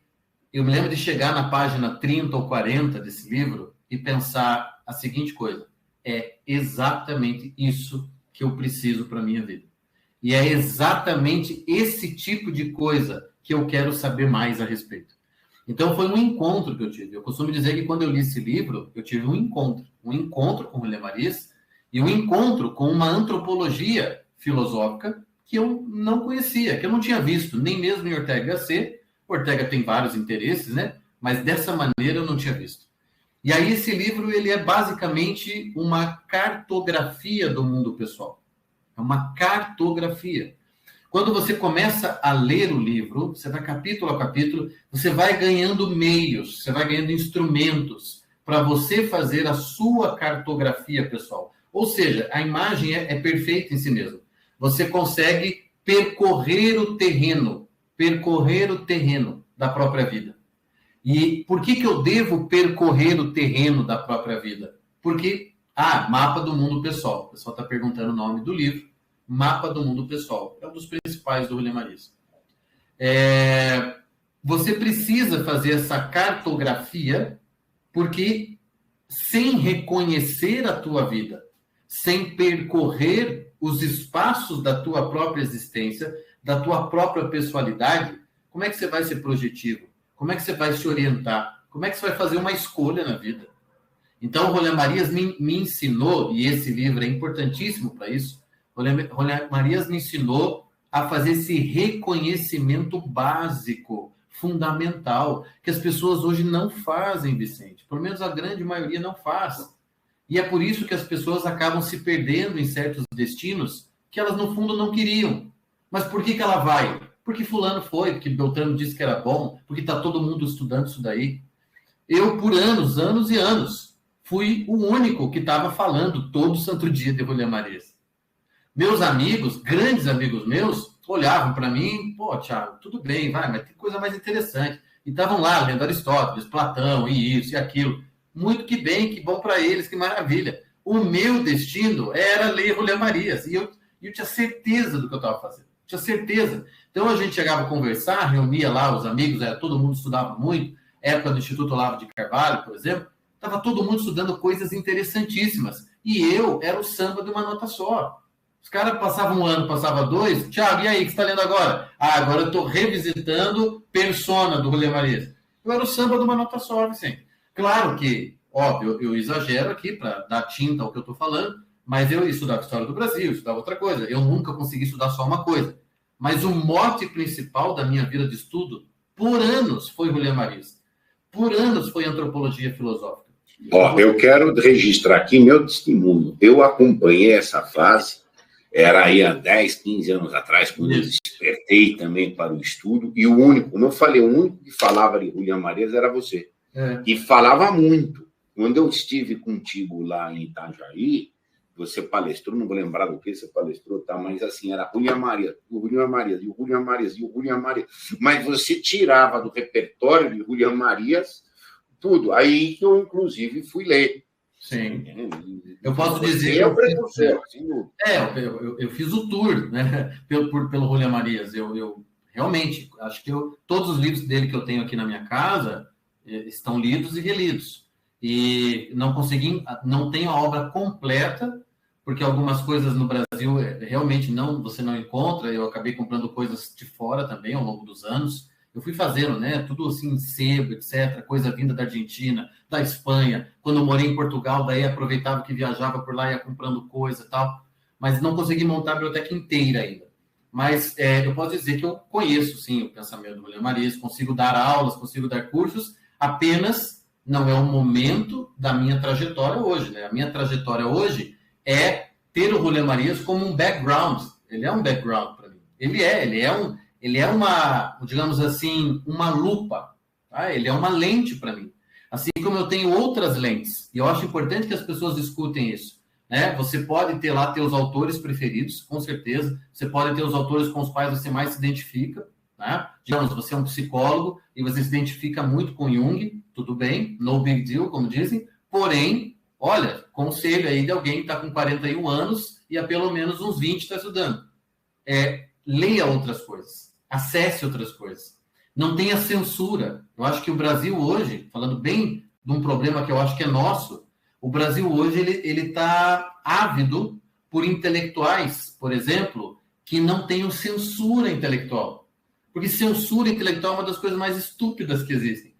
Speaker 2: eu me lembro de chegar na página 30 ou 40 desse livro e pensar a seguinte coisa: é exatamente isso que eu preciso para a minha vida. E é exatamente esse tipo de coisa que eu quero saber mais a respeito. Então, foi um encontro que eu tive. Eu costumo dizer que quando eu li esse livro, eu tive um encontro com Julián Marías e um encontro com uma antropologia filosófica que eu não conhecia, que eu não tinha visto, nem mesmo em Ortega y Gasset. Ortega tem vários interesses, né? Mas dessa maneira eu não tinha visto. E aí esse livro, ele é basicamente uma cartografia do mundo pessoal. É uma cartografia. Quando você começa a ler o livro, você vai capítulo a capítulo, você vai ganhando meios, você vai ganhando instrumentos para você fazer a sua cartografia pessoal. Ou seja, a imagem é perfeita em si mesma. Você consegue percorrer o terreno da própria vida. E por que eu devo percorrer o terreno da própria vida? Porque, mapa do mundo pessoal. O pessoal está perguntando o nome do livro. Mapa do mundo pessoal. É um dos principais do Julián Marías. Você precisa fazer essa cartografia, porque sem reconhecer a tua vida, sem percorrer os espaços da tua própria existência, da tua própria pessoalidade, como é que você vai ser projetivo? Como é que você vai se orientar? Como é que você vai fazer uma escolha na vida? Então, o Julián Marías me ensinou, e esse livro é importantíssimo para isso, Julián Marías me ensinou a fazer esse reconhecimento básico, fundamental, que as pessoas hoje não fazem, Vicente. Pelo menos a grande maioria não faz. E é por isso que as pessoas acabam se perdendo em certos destinos que elas, no fundo, não queriam. Mas por que ela vai? Porque fulano foi, porque Beltrano disse que era bom, porque está todo mundo estudando isso daí. Eu, por anos e anos, fui o único que estava falando todo santo dia de Julián Marías. Meus amigos, grandes amigos meus, olhavam para mim, pô, Thiago, tudo bem, vai, mas tem coisa mais interessante. E estavam lá, lendo Aristóteles, Platão, e isso e aquilo. Muito que bem, que bom para eles, que maravilha. O meu destino era ler Julián Marías. E eu tinha certeza do que eu estava fazendo. Tinha certeza. Então, a gente chegava a conversar, reunia lá os amigos, todo mundo estudava muito. Época do Instituto Olavo de Carvalho, por exemplo. Estava todo mundo estudando coisas interessantíssimas. E eu era o samba de uma nota só. Os caras passavam um ano, passavam dois. Thiago, e aí, o que você está lendo agora? Agora eu estou revisitando Persona, do Julián Marías. Eu era o samba de uma nota só, Vicente. Claro que, óbvio, eu exagero aqui para dar tinta ao que eu estou falando, mas eu estudava História do Brasil, estudava outra coisa. Eu nunca consegui estudar só uma coisa. Mas o mote principal da minha vida de estudo, por anos, foi Julián Marías. Por anos foi Antropologia Filosófica.
Speaker 1: Eu quero registrar aqui meu testemunho. Eu acompanhei essa fase, era aí há 10, 15 anos atrás, quando eu despertei também para o estudo, e o único, como eu falei, o único que falava de Julián Marías era você. E falava muito. Quando eu estive contigo lá em Itajaí, você palestrou, não vou lembrar do que você palestrou, tá? Mas assim, era Julián Marías, o Julián Marías, e o Julián Marías, e o Julián Marías. Mas você tirava do repertório de Julián Marías tudo. Aí que eu, inclusive, fui ler.
Speaker 2: Sim. Eu posso dizer...
Speaker 1: É o precursor, sem dúvida.
Speaker 2: Eu fiz o tour, né? Pelo Julián Marías. Eu realmente, acho que todos os livros dele que eu tenho aqui na minha casa estão lidos e relidos. E não tenho a obra completa, porque algumas coisas no Brasil realmente você não encontra. Eu acabei comprando coisas de fora também ao longo dos anos. Eu fui fazendo, né? Tudo assim, sebo, etc. Coisa vinda da Argentina, da Espanha. Quando eu morei em Portugal, daí aproveitava que viajava por lá e ia comprando coisa e tal. Mas não consegui montar a biblioteca inteira ainda. Mas eu posso dizer que eu conheço, sim, o pensamento do Julián Marías, consigo dar aulas, consigo dar cursos, apenas não é o momento da minha trajetória hoje, né? A minha trajetória hoje é ter o Julián Marías como um background. Ele é um background para mim. Ele é uma, digamos assim, uma lupa. Tá? Ele é uma lente para mim. Assim como eu tenho outras lentes. E eu acho importante que as pessoas escutem isso. né? Você pode ter lá teus autores preferidos, com certeza. Você pode ter os autores com os quais você mais se identifica, né? Digamos, você é um psicólogo e você se identifica muito com Jung, tudo bem, no big deal, como dizem. Porém, olha, conselho aí de alguém que está com 41 anos e há pelo menos uns 20 está estudando. Leia outras coisas, acesse outras coisas. Não tenha censura. Eu acho que o Brasil hoje, falando bem de um problema que eu acho que é nosso, o Brasil hoje ele está ávido por intelectuais, por exemplo, que não tenham censura intelectual. Porque censura intelectual é uma das coisas mais estúpidas que existem.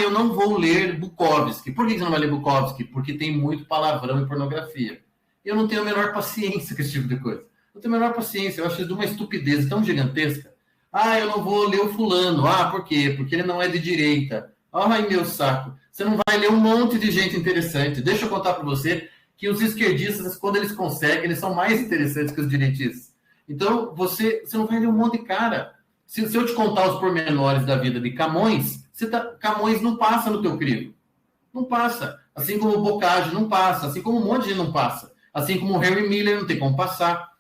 Speaker 2: Eu não vou ler Bukowski. Por que você não vai ler Bukowski? Porque tem muito palavrão e pornografia. Eu não tenho a menor paciência com esse tipo de coisa. Não tenho a menor paciência. Eu acho isso de uma estupidez tão gigantesca. Eu não vou ler o fulano. Por quê? Porque ele não é de direita. Ai, meu saco. Você não vai ler um monte de gente interessante. Deixa eu contar para você que os esquerdistas, quando eles conseguem, eles são mais interessantes que os direitistas. Então, você não vai ler um monte de cara. Se eu te contar os pormenores da vida de Camões, Camões não passa no teu crivo. Não passa. Assim como o Bocage não passa. Assim como um monte de gente não passa. Assim como o Henry Miller não tem como passar.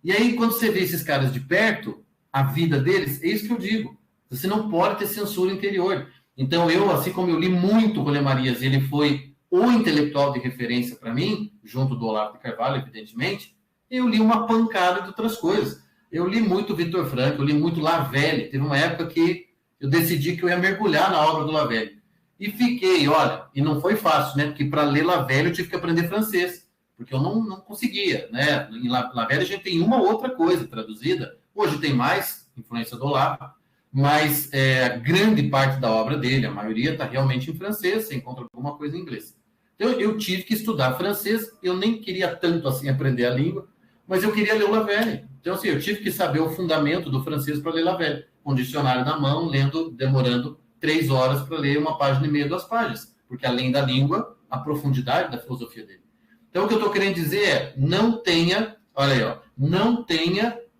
Speaker 2: E aí, quando você vê esses caras de perto, a vida deles, é isso que eu digo. Você não pode ter censura interior. Então, assim como eu li muito Rolê Marias, ele foi o intelectual de referência para mim, junto do Olavo de Carvalho, evidentemente, eu li uma pancada de outras coisas. Eu li muito Victor Frankl, eu li muito Lavelle. Teve uma época que eu decidi que eu ia mergulhar na obra do Lavelle. E fiquei, olha, e não foi fácil, né? Porque para ler Lavelle eu tive que aprender francês, porque eu não conseguia, né? Em Lavelle a gente tem uma outra coisa traduzida. Hoje tem mais, influência do Olavo, mas a grande parte da obra dele, a maioria está realmente em francês, você encontra alguma coisa em inglês. Então eu tive que estudar francês, eu nem queria tanto assim aprender a língua, mas eu queria ler o Lavelle. Então, assim, eu tive que saber o fundamento do francês para ler Lavelle. Com dicionário na mão, demorando 3 horas para ler 1,5 página, 2 páginas. Porque, além da língua, a profundidade da filosofia dele. Então, o que eu estou querendo dizer é, não tenha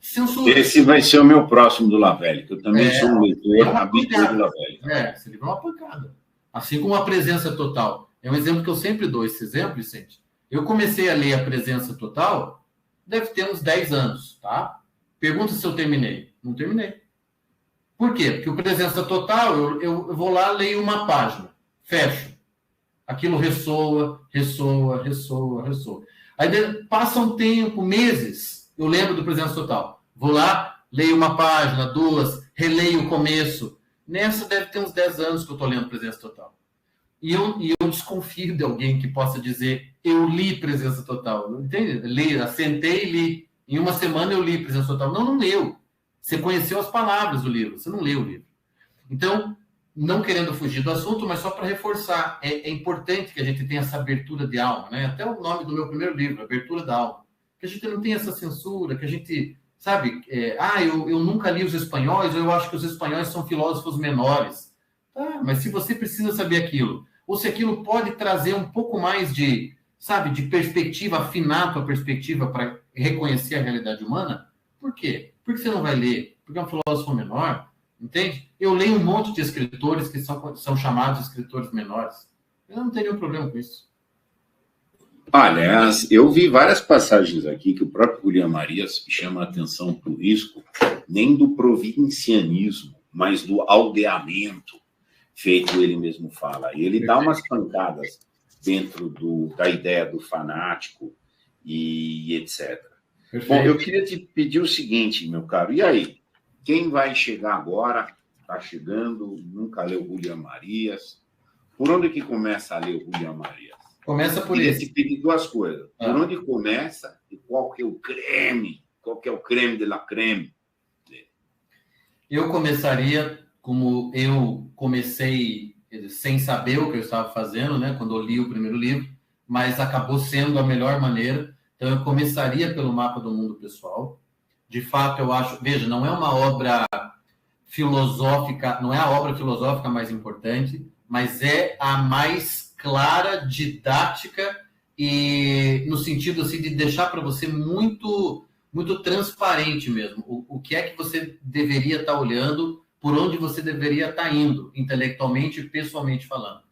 Speaker 2: censura.
Speaker 1: Esse vai ser o meu próximo do Lavelle, que eu também sou um leitor habituado do Lavelle.
Speaker 2: Esse livro é uma pancada. Assim como a Presença Total. É um exemplo que eu sempre dou, esse exemplo, Vicente. Eu comecei a ler a Presença Total, deve ter uns 10 anos, tá? Pergunta se eu terminei. Não terminei. Por quê? Porque o Presença Total, eu vou lá, leio uma página, fecho. Aquilo ressoa. Aí passa um tempo, meses, eu lembro do Presença Total. Vou lá, leio uma página, 2, releio o começo. Nessa deve ter uns 10 anos que eu estou lendo Presença Total. E eu desconfio de alguém que possa dizer, eu li Presença Total. Entende? Sentei e li. Em uma semana eu li Presença Total. Não leu. Você conheceu as palavras do livro, você não leu o livro. Então, não querendo fugir do assunto, mas só para reforçar, é importante que a gente tenha essa abertura de alma, né? Até o nome do meu primeiro livro, Abertura da Alma. Que a gente não tenha essa censura, que a gente, sabe, eu nunca li os espanhóis, ou eu acho que os espanhóis são filósofos menores. Tá, mas se você precisa saber aquilo, ou se aquilo pode trazer um pouco mais de perspectiva, afinar a tua perspectiva para reconhecer a realidade humana, por quê? Por que você não vai ler? Porque é um filósofo menor, entende? Eu leio um monte de escritores que são chamados de escritores menores. Eu não tenho nenhum problema com isso.
Speaker 1: Aliás, eu vi várias passagens aqui que o próprio William Marias chama a atenção para o risco, nem do provincianismo, mas do aldeamento, feito ele mesmo fala. E ele dá umas pancadas dentro da ideia do fanático e etc. Perfeito. Bom, eu queria te pedir o seguinte, meu caro, e aí? Quem vai chegar agora, está chegando, nunca leu William Marias, por onde que começa a ler o William Marias?
Speaker 2: Começa por
Speaker 1: isso. Eu
Speaker 2: esse.
Speaker 1: te pedir 2 coisas. Por onde começa e qual que é o creme? Qual que é o creme de la creme?
Speaker 2: Eu começaria como eu comecei sem saber o que eu estava fazendo, né? Quando eu li o primeiro livro, mas acabou sendo a melhor maneira. Então, eu começaria pelo Mapa do Mundo Pessoal. De fato, eu acho... Veja, não é uma obra filosófica, não é a obra filosófica mais importante, mas é a mais clara, didática e no sentido assim, de deixar para você muito, muito transparente mesmo. O que é que você deveria estar olhando, por onde você deveria estar indo, intelectualmente e pessoalmente falando.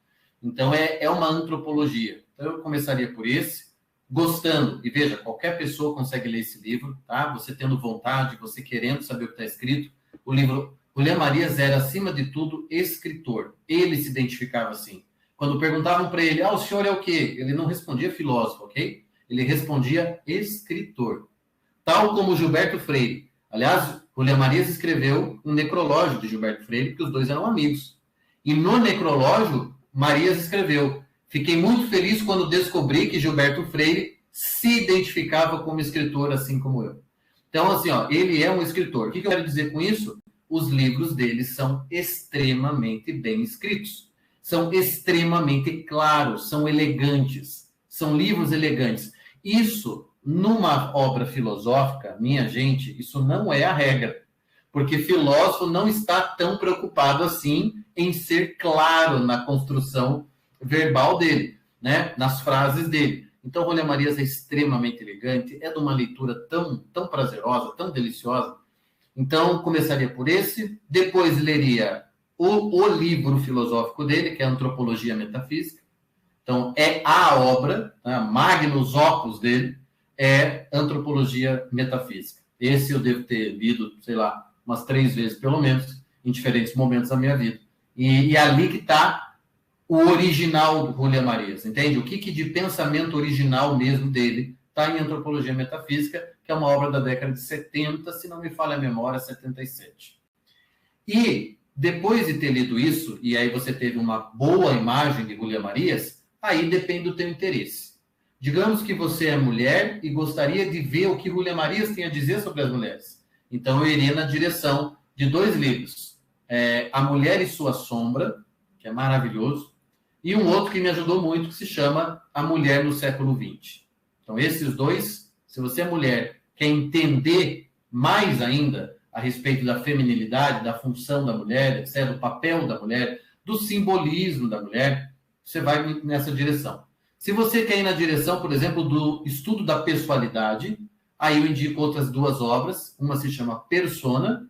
Speaker 2: Então, é uma antropologia. Então, eu começaria por esse. gostando, e veja, qualquer pessoa consegue ler esse livro, tá? Você tendo vontade, você querendo saber o que está escrito, o livro Julián Marías era, acima de tudo, escritor. Ele se identificava assim. Quando perguntavam para ele, o senhor é o quê? Ele não respondia filósofo, ok? Ele respondia escritor. Tal como Gilberto Freire. Aliás, Julián Marías escreveu um necrológio de Gilberto Freire, porque os dois eram amigos. E no necrológio, Marías escreveu: fiquei muito feliz quando descobri que Gilberto Freire se identificava como escritor, assim como eu. Então, assim, ele é um escritor. O que eu quero dizer com isso? Os livros dele são extremamente bem escritos. São extremamente claros, são elegantes. São livros elegantes. Isso, numa obra filosófica, minha gente, isso não é a regra. Porque filósofo não está tão preocupado assim em ser claro na construção verbal dele, né? Nas frases dele. Então, Julián Marías é extremamente elegante, é de uma leitura tão prazerosa, tão deliciosa. Então, começaria por esse, depois leria o livro filosófico dele, que é a Antropologia Metafísica. Então, é a obra, a magnus opus dele, é Antropologia Metafísica. Esse eu devo ter lido, sei lá, umas 3 vezes, pelo menos, em diferentes momentos da minha vida. E ali que está o original do Julián Marías, entende? O que de pensamento original mesmo dele está em Antropologia Metafísica, que é uma obra da década de 70, se não me falha a memória, 77. E depois de ter lido isso, e aí você teve uma boa imagem de Julián Marías, aí depende do teu interesse. Digamos que você é mulher e gostaria de ver o que Julián Marías tem a dizer sobre as mulheres. Então, eu iria na direção de 2 livros. A Mulher e Sua Sombra, que é maravilhoso, e um outro que me ajudou muito, que se chama A Mulher no Século XX. Então, esses 2, se você é mulher, quer entender mais ainda a respeito da feminilidade, da função da mulher, etc., do papel da mulher, do simbolismo da mulher, você vai nessa direção. Se você quer ir na direção, por exemplo, do estudo da pessoalidade, aí eu indico outras 2 obras. Uma se chama Persona,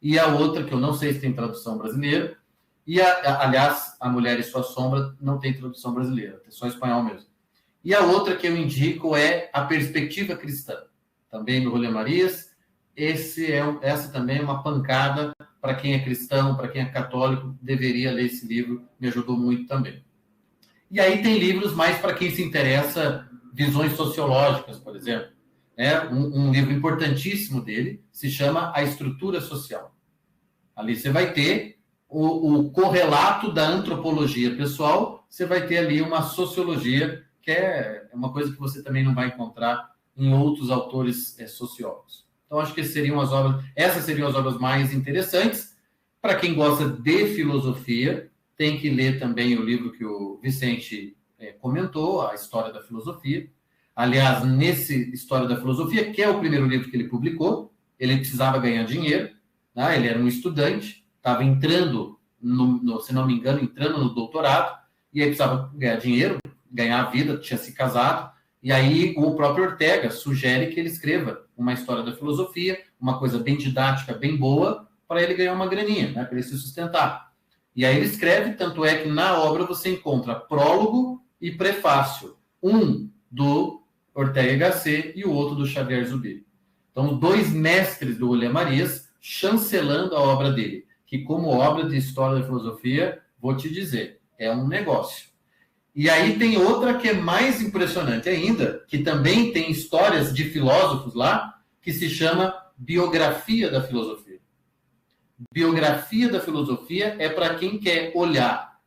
Speaker 2: e a outra, que eu não sei se tem tradução brasileira, e, aliás, A Mulher e Sua Sombra não tem tradução brasileira, é só espanhol mesmo. E a outra que eu indico é A Perspectiva Cristã, também do Julián Marías. Essa também é uma pancada para quem é cristão, para quem é católico, deveria ler esse livro, me ajudou muito também. E aí tem livros mais para quem se interessa, visões sociológicas, por exemplo. Um livro importantíssimo dele se chama A Estrutura Social. Ali você vai ter o correlato da antropologia pessoal, você vai ter ali uma sociologia, que é uma coisa que você também não vai encontrar em outros autores sociólogos. Então, acho que essas seriam as obras mais interessantes. Para quem gosta de filosofia, tem que ler também o livro que o Vicente comentou, A História da Filosofia. Aliás, nesse História da Filosofia, que é o primeiro livro que ele publicou, ele precisava ganhar dinheiro, né? Ele era um estudante, estava entrando, se não me engano, entrando no doutorado, e aí precisava ganhar dinheiro, ganhar a vida, tinha se casado, e aí o próprio Ortega sugere que ele escreva uma história da filosofia, uma coisa bem didática, bem boa, para ele ganhar uma graninha, né? Para ele se sustentar. E aí ele escreve, tanto é que na obra você encontra prólogo e prefácio, um do Ortega y Gasset e o outro do Xavier Zubiri. Então, 2 mestres do Julián Marías chancelando a obra dele, que como obra de história da filosofia, vou te dizer, é um negócio. E aí tem outra que é mais impressionante ainda, que também tem histórias de filósofos lá, que se chama Biografia da Filosofia. Biografia da Filosofia é para quem quer olhar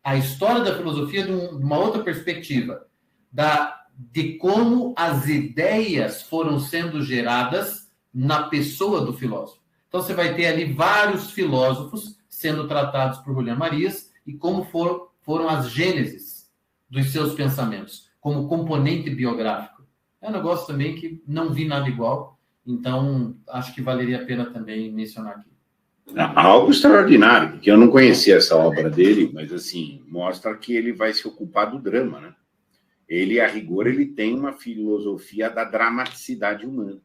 Speaker 2: a história da filosofia de uma outra perspectiva, de como as ideias foram sendo geradas na pessoa do filósofo. Então, você vai ter ali vários filósofos sendo tratados por Julián Marías e como foram as gêneses dos seus pensamentos, como componente biográfico. É um negócio também que não vi nada igual, então acho que valeria a pena também mencionar aqui.
Speaker 1: Algo extraordinário, porque eu não conhecia essa obra dele, mas, assim, mostra que ele vai se ocupar do drama, né? Ele, a rigor, ele tem uma filosofia da dramaticidade humana.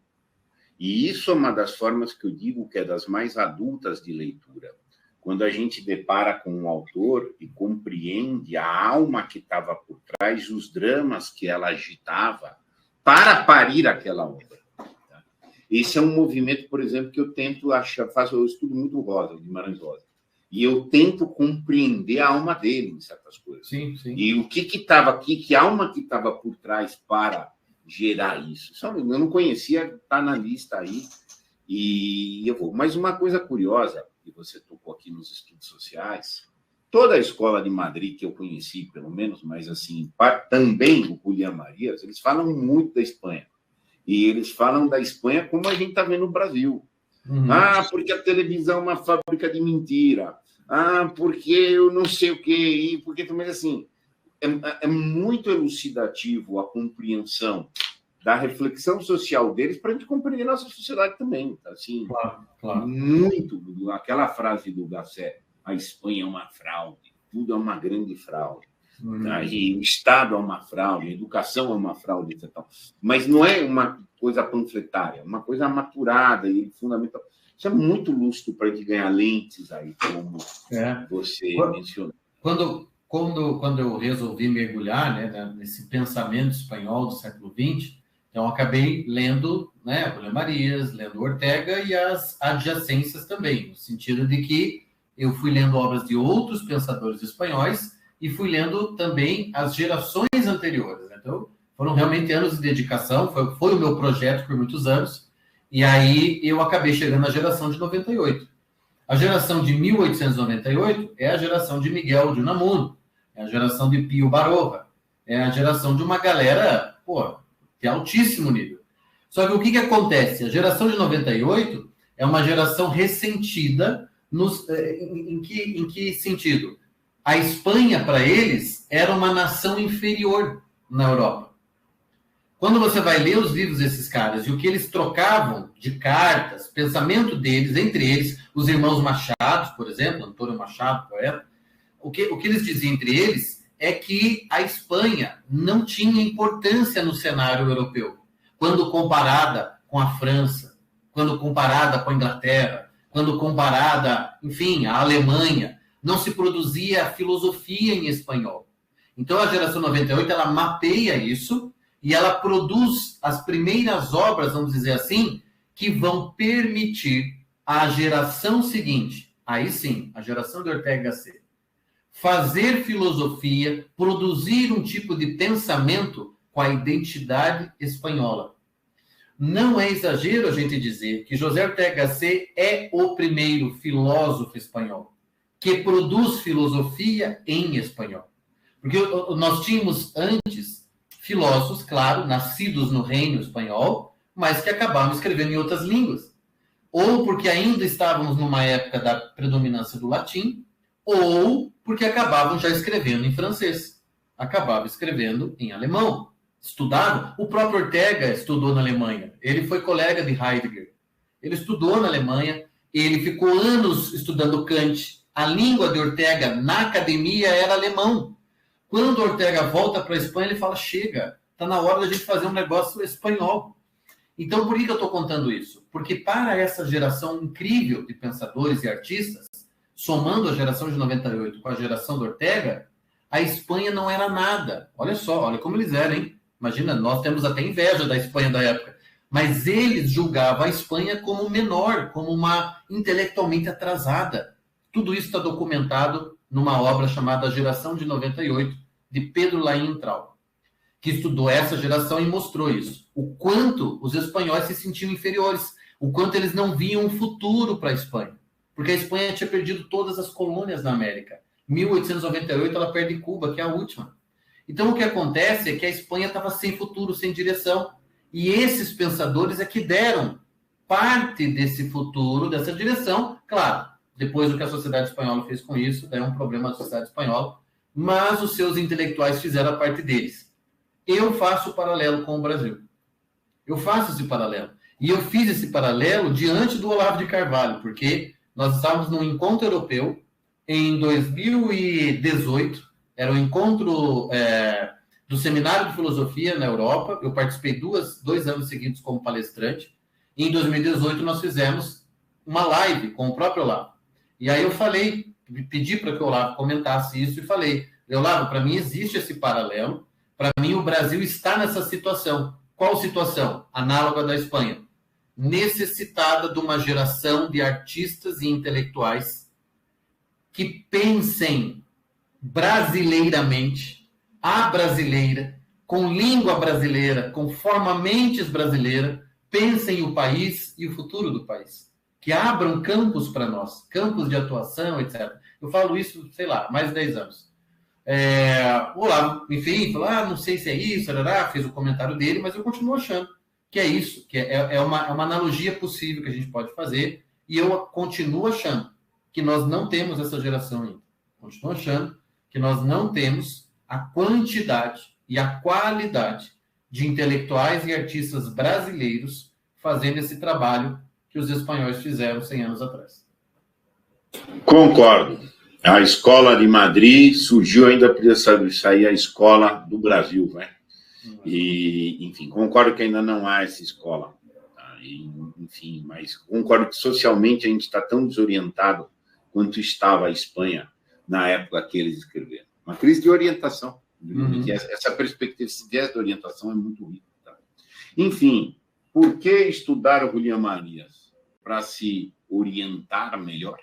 Speaker 1: E isso é uma das formas que eu digo que é das mais adultas de leitura. Quando a gente depara com um autor e compreende a alma que estava por trás, os dramas que ela agitava, parir aquela obra. Tá? Esse é um movimento, por exemplo, que eu tento achar, eu estudo muito Rosa, Guimarães Rosa, e eu tento compreender a alma dele em certas coisas.
Speaker 2: Sim.
Speaker 1: E o que estava aqui, que alma que estava por trás para gerar isso. Eu não conhecia, está na lista aí, e eu vou. Mas uma coisa curiosa, que você tocou aqui nos estudos sociais, toda a escola de Madrid que eu conheci, pelo menos, mas assim, também o Julián Marías, eles falam muito da Espanha. E eles falam da Espanha como a gente está vendo no Brasil. Porque a televisão é uma fábrica de mentira. Porque eu não sei o quê. Mas assim, é muito elucidativo a compreensão da reflexão social deles para a gente compreender a nossa sociedade também. Assim,
Speaker 2: claro.
Speaker 1: Muito. Aquela frase do Gasset, a Espanha é uma fraude, tudo é uma grande fraude. E o Estado é uma fraude, a educação é uma fraude, etc. Mas não é uma coisa panfletária, é uma coisa maturada e fundamental. Isso é muito lúcido para a gente ganhar lentes aí, como você mencionou.
Speaker 2: Quando eu resolvi mergulhar, né, nesse pensamento espanhol do século XX, então acabei lendo, né, Julián Marías, lendo Ortega e as adjacências também, no sentido de que eu fui lendo obras de outros pensadores espanhóis e fui lendo também as gerações anteriores. Então, foram realmente anos de dedicação, foi o meu projeto por muitos anos, e aí eu acabei chegando na geração de 98. A geração de 1898 é a geração de Miguel de Unamuno, é a geração de Pío Baroja, é a geração de uma galera, de altíssimo nível. Só que o que acontece? A geração de 98 é uma geração ressentida em que sentido? A Espanha, para eles, era uma nação inferior na Europa. Quando você vai ler os livros desses caras e o que eles trocavam de cartas, pensamento deles, entre eles, os irmãos Machado, por exemplo, Antônio Machado, poeta, o que eles diziam entre eles é que a Espanha não tinha importância no cenário europeu, quando comparada com a França, quando comparada com a Inglaterra, quando comparada, enfim, a Alemanha. Não se produzia filosofia em espanhol. Então, a geração 98, ela mapeia isso e ela produz as primeiras obras, vamos dizer assim, que vão permitir à geração seguinte, aí sim, a geração de Ortega y Gasset, fazer filosofia, produzir um tipo de pensamento com a identidade espanhola. Não é exagero a gente dizer que José Ortega y Gasset é o primeiro filósofo espanhol que produz filosofia em espanhol. Porque nós tínhamos antes filósofos, claro, nascidos no reino espanhol, mas que acabavam escrevendo em outras línguas. Ou porque ainda estávamos numa época da predominância do latim, ou porque acabavam já escrevendo em francês. Acabavam escrevendo em alemão. Estudavam. O próprio Ortega estudou na Alemanha. Ele foi colega de Heidegger. Ele estudou na Alemanha, ele ficou anos estudando Kant. A língua de Ortega na academia era alemão. Quando Ortega volta para a Espanha, ele fala, chega, está na hora da gente fazer um negócio espanhol. Então, por que eu estou contando isso? Porque para essa geração incrível de pensadores e artistas, somando a geração de 98 com a geração do Ortega, a Espanha não era nada. Olha só, olha como eles eram, hein? Imagina, nós temos até inveja da Espanha da época. Mas eles julgavam a Espanha como menor, como uma intelectualmente atrasada. Tudo isso está documentado numa obra chamada Geração de 98, de Pedro Laíntraub, que estudou essa geração e mostrou isso. O quanto os espanhóis se sentiam inferiores, o quanto eles não viam um futuro para a Espanha. Porque a Espanha tinha perdido todas as colônias na América. Em 1898, ela perde Cuba, que é a última. Então, o que acontece é que a Espanha estava sem futuro, sem direção. E esses pensadores é que deram parte desse futuro, dessa direção, claro. Depois do que a sociedade espanhola fez com isso, é um problema da sociedade espanhola, mas os seus intelectuais fizeram a parte deles. Eu faço o paralelo com o Brasil. Eu faço esse paralelo. E eu fiz esse paralelo diante do Olavo de Carvalho, porque nós estávamos num encontro europeu em 2018, era o encontro do Seminário de Filosofia na Europa, eu participei dois anos seguidos como palestrante, e em 2018 nós fizemos uma live com o próprio Olavo. E aí eu falei, pedi para que o Olavo comentasse isso e falei, Olavo, para mim existe esse paralelo, para mim o Brasil está nessa situação. Qual situação? Análoga da Espanha. Necessitada de uma geração de artistas e intelectuais que pensem brasileiramente, a brasileira, com língua brasileira, com forma mentes brasileira, pensem o país e o futuro do país. Que abram campos para nós, campos de atuação, etc. Eu falo isso, sei lá, mais de 10 anos. Olá, enfim, falar, não sei se é isso, fez o comentário dele, mas eu continuo achando que é isso, que é uma analogia possível que a gente pode fazer, e eu continuo achando que nós não temos essa geração ainda. Continuo achando que nós não temos a quantidade e a qualidade de intelectuais e artistas brasileiros fazendo esse trabalho que os espanhóis fizeram 100 anos atrás.
Speaker 1: Concordo. A escola de Madrid surgiu, ainda precisa sair a escola do Brasil, né? E, enfim, concordo que ainda não há essa escola. Tá? E, enfim, mas concordo que socialmente a gente está tão desorientado quanto estava a Espanha na época que eles escreveram. Uma crise de orientação. Essa perspectiva, esse viés de orientação é muito rico. Tá? Enfim, por que estudar o Julián Marías? Para se orientar melhor.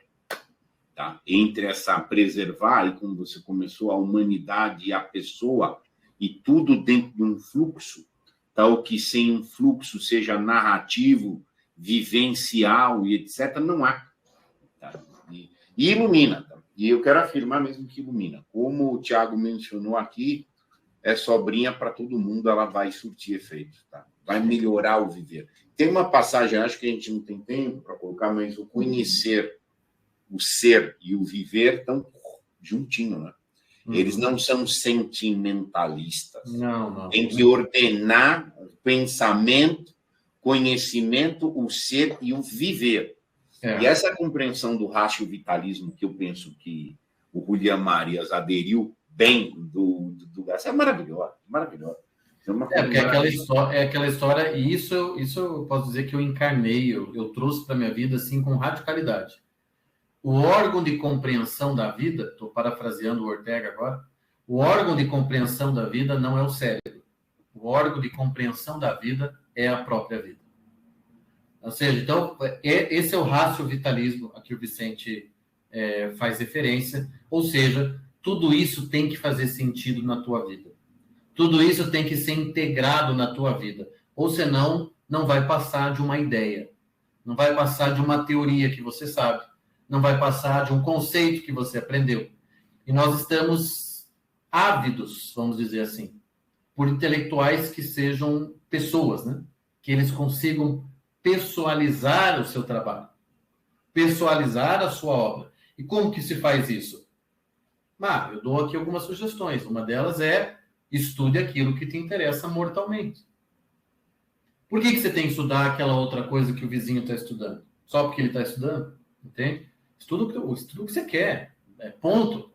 Speaker 1: Tá? Entre essa preservar, e como você começou, a humanidade e a pessoa, e tudo dentro de um fluxo, tal que sem um fluxo seja narrativo, vivencial e etc., não há. Tá? E ilumina. Tá? E eu quero afirmar mesmo que ilumina. Como o Tiago mencionou aqui, é sobrinha para todo mundo, ela vai surtir efeito. Tá? Vai melhorar o viver. Tem uma passagem, acho que a gente não tem tempo para colocar, mas o conhecer, o ser e o viver estão juntinho, né? Eles não são sentimentalistas.
Speaker 2: Não.
Speaker 1: Tem que ordenar pensamento, conhecimento, o ser e o viver. E essa compreensão do racio-vitalismo que eu penso que o Julián Marías aderiu bem do Garcia é maravilhosa.
Speaker 2: Porque é aquela história, e isso eu posso dizer que eu encarnei, eu trouxe para a minha vida assim com radicalidade. O órgão de compreensão da vida, estou parafraseando o Ortega agora, o órgão de compreensão da vida não é o cérebro. O órgão de compreensão da vida é a própria vida. Ou seja, então, esse é o racio-vitalismo a que o Vicente faz referência. Ou seja, tudo isso tem que fazer sentido na tua vida. Tudo isso tem que ser integrado na tua vida. Ou senão, não vai passar de uma ideia. Não vai passar de uma teoria que você sabe. Não vai passar de um conceito que você aprendeu. E nós estamos ávidos, vamos dizer assim, por intelectuais que sejam pessoas, né? Que eles consigam pessoalizar o seu trabalho, pessoalizar a sua obra. E como que se faz isso? Eu dou aqui algumas sugestões. Uma delas é estude aquilo que te interessa mortalmente. Por que você tem que estudar aquela outra coisa que o vizinho está estudando? Só porque ele está estudando? Entende? Estuda o que você quer. Ponto.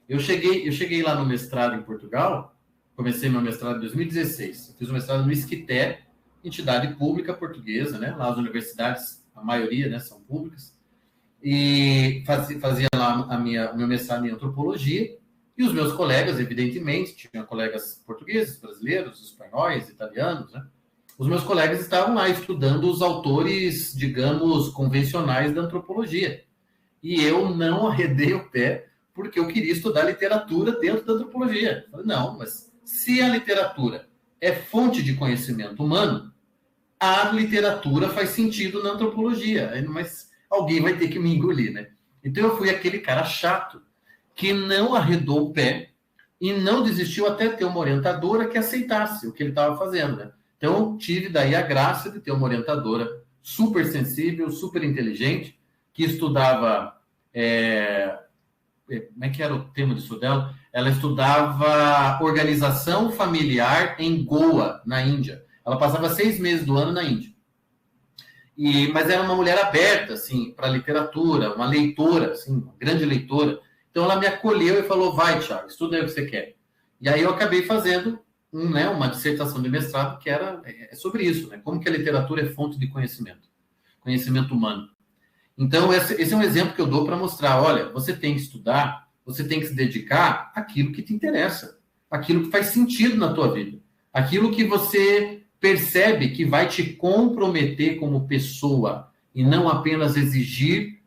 Speaker 2: Eu cheguei lá no mestrado em Portugal, comecei meu mestrado em 2016. Eu fiz o mestrado no Isqueté, entidade pública portuguesa, né? Lá as universidades, a maioria, né, são públicas. E fazia lá o meu mestrado em antropologia. E os meus colegas, evidentemente, tinha colegas portugueses, brasileiros, espanhóis, italianos, né? Os meus colegas estavam lá estudando os autores, digamos, convencionais da antropologia. E eu não arredei o pé porque eu queria estudar literatura dentro da antropologia. Eu falei, não, mas se a literatura é fonte de conhecimento humano, a literatura faz sentido na antropologia. Mas alguém vai ter que me engolir, né? Então eu fui aquele cara chato que não arredou o pé e não desistiu até ter uma orientadora que aceitasse o que ele estava fazendo, né? Então, tive daí a graça de ter uma orientadora super sensível, super inteligente, que estudava... como é que era o tema de estudo dela? Ela estudava organização familiar em Goa, na Índia. Ela passava 6 meses do ano na Índia. Mas era uma mulher aberta, assim, para literatura, uma leitora, assim, uma grande leitora. Então, ela me acolheu e falou, vai, Thiago, estuda aí o que você quer. E aí eu acabei fazendo uma dissertação de mestrado que era sobre isso, né? Como que a literatura é fonte de conhecimento humano. Então, esse é um exemplo que eu dou para mostrar, olha, você tem que estudar, você tem que se dedicar àquilo que te interessa, aquilo que faz sentido na tua vida, aquilo que você percebe que vai te comprometer como pessoa e não apenas exigir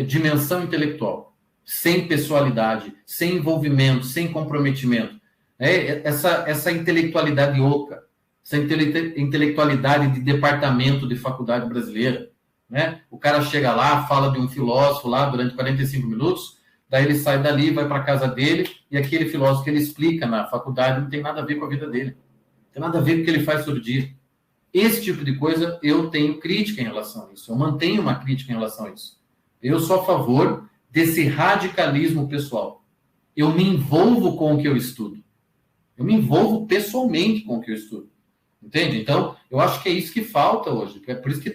Speaker 2: dimensão intelectual, sem pessoalidade, sem envolvimento, sem comprometimento. Essa intelectualidade oca, essa intelectualidade de departamento de faculdade brasileira, né? O cara chega lá, fala de um filósofo lá durante 45 minutos, daí ele sai dali, vai para a casa dele, e aquele filósofo que ele explica na faculdade não tem nada a ver com a vida dele. Não tem nada a ver com o que ele faz todo dia. Esse tipo de coisa, eu tenho crítica em relação a isso. Eu mantenho uma crítica em relação a isso. Eu sou a favor desse radicalismo pessoal. Eu me envolvo com o que eu estudo. Eu me envolvo pessoalmente com o que eu estudo. Entende? Então, eu acho que é isso que falta hoje. É por isso que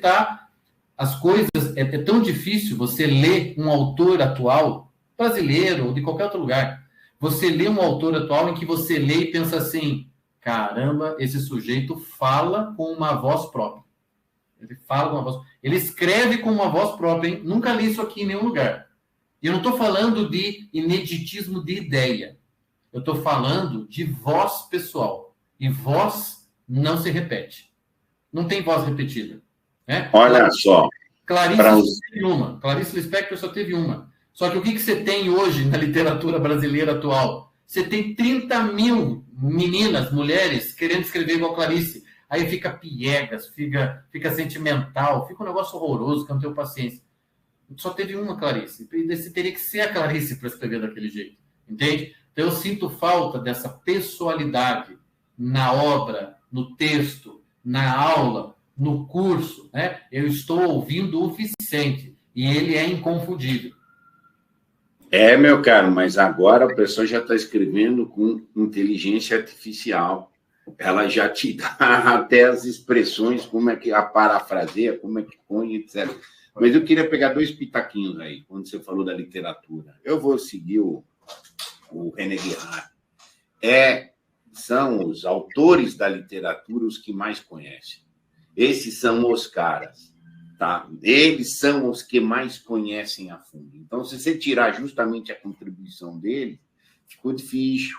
Speaker 2: as coisas... É tão difícil você ler um autor atual, brasileiro ou de qualquer outro lugar. Você lê um autor atual em que você lê e pensa assim... Caramba, esse sujeito fala com uma voz própria. Ele fala com uma voz... Ele escreve com uma voz própria, hein? Nunca li isso aqui em nenhum lugar. E eu não estou falando de ineditismo de ideia. Eu estou falando de voz pessoal. E voz não se repete. Não tem voz repetida. Né?
Speaker 1: Olha só.
Speaker 2: Clarice Lispector só teve uma. Só que o que você tem hoje na literatura brasileira atual? Você tem 30 mil meninas, mulheres, querendo escrever igual Clarice. Aí fica piegas, fica sentimental, fica um negócio horroroso que eu não tenho paciência. Só teve uma Clarice. Você teria que ser a Clarice para escrever daquele jeito. Entende? Então eu sinto falta dessa pessoalidade na obra, no texto, na aula, no curso. Né? Eu estou ouvindo o Vicente e ele é inconfundível.
Speaker 1: Meu caro, mas agora a pessoa já está escrevendo com inteligência artificial. Ela já te dá até as expressões, como é que a parafraseia, como é que põe, etc. Mas eu queria pegar 2 pitaquinhos aí, quando você falou da literatura. Eu vou seguir o René Girard. São os autores da literatura os que mais conhecem. Esses são os caras. Tá? Eles são os que mais conhecem a fundo. Então, se você tirar justamente a contribuição dele, ficou difícil.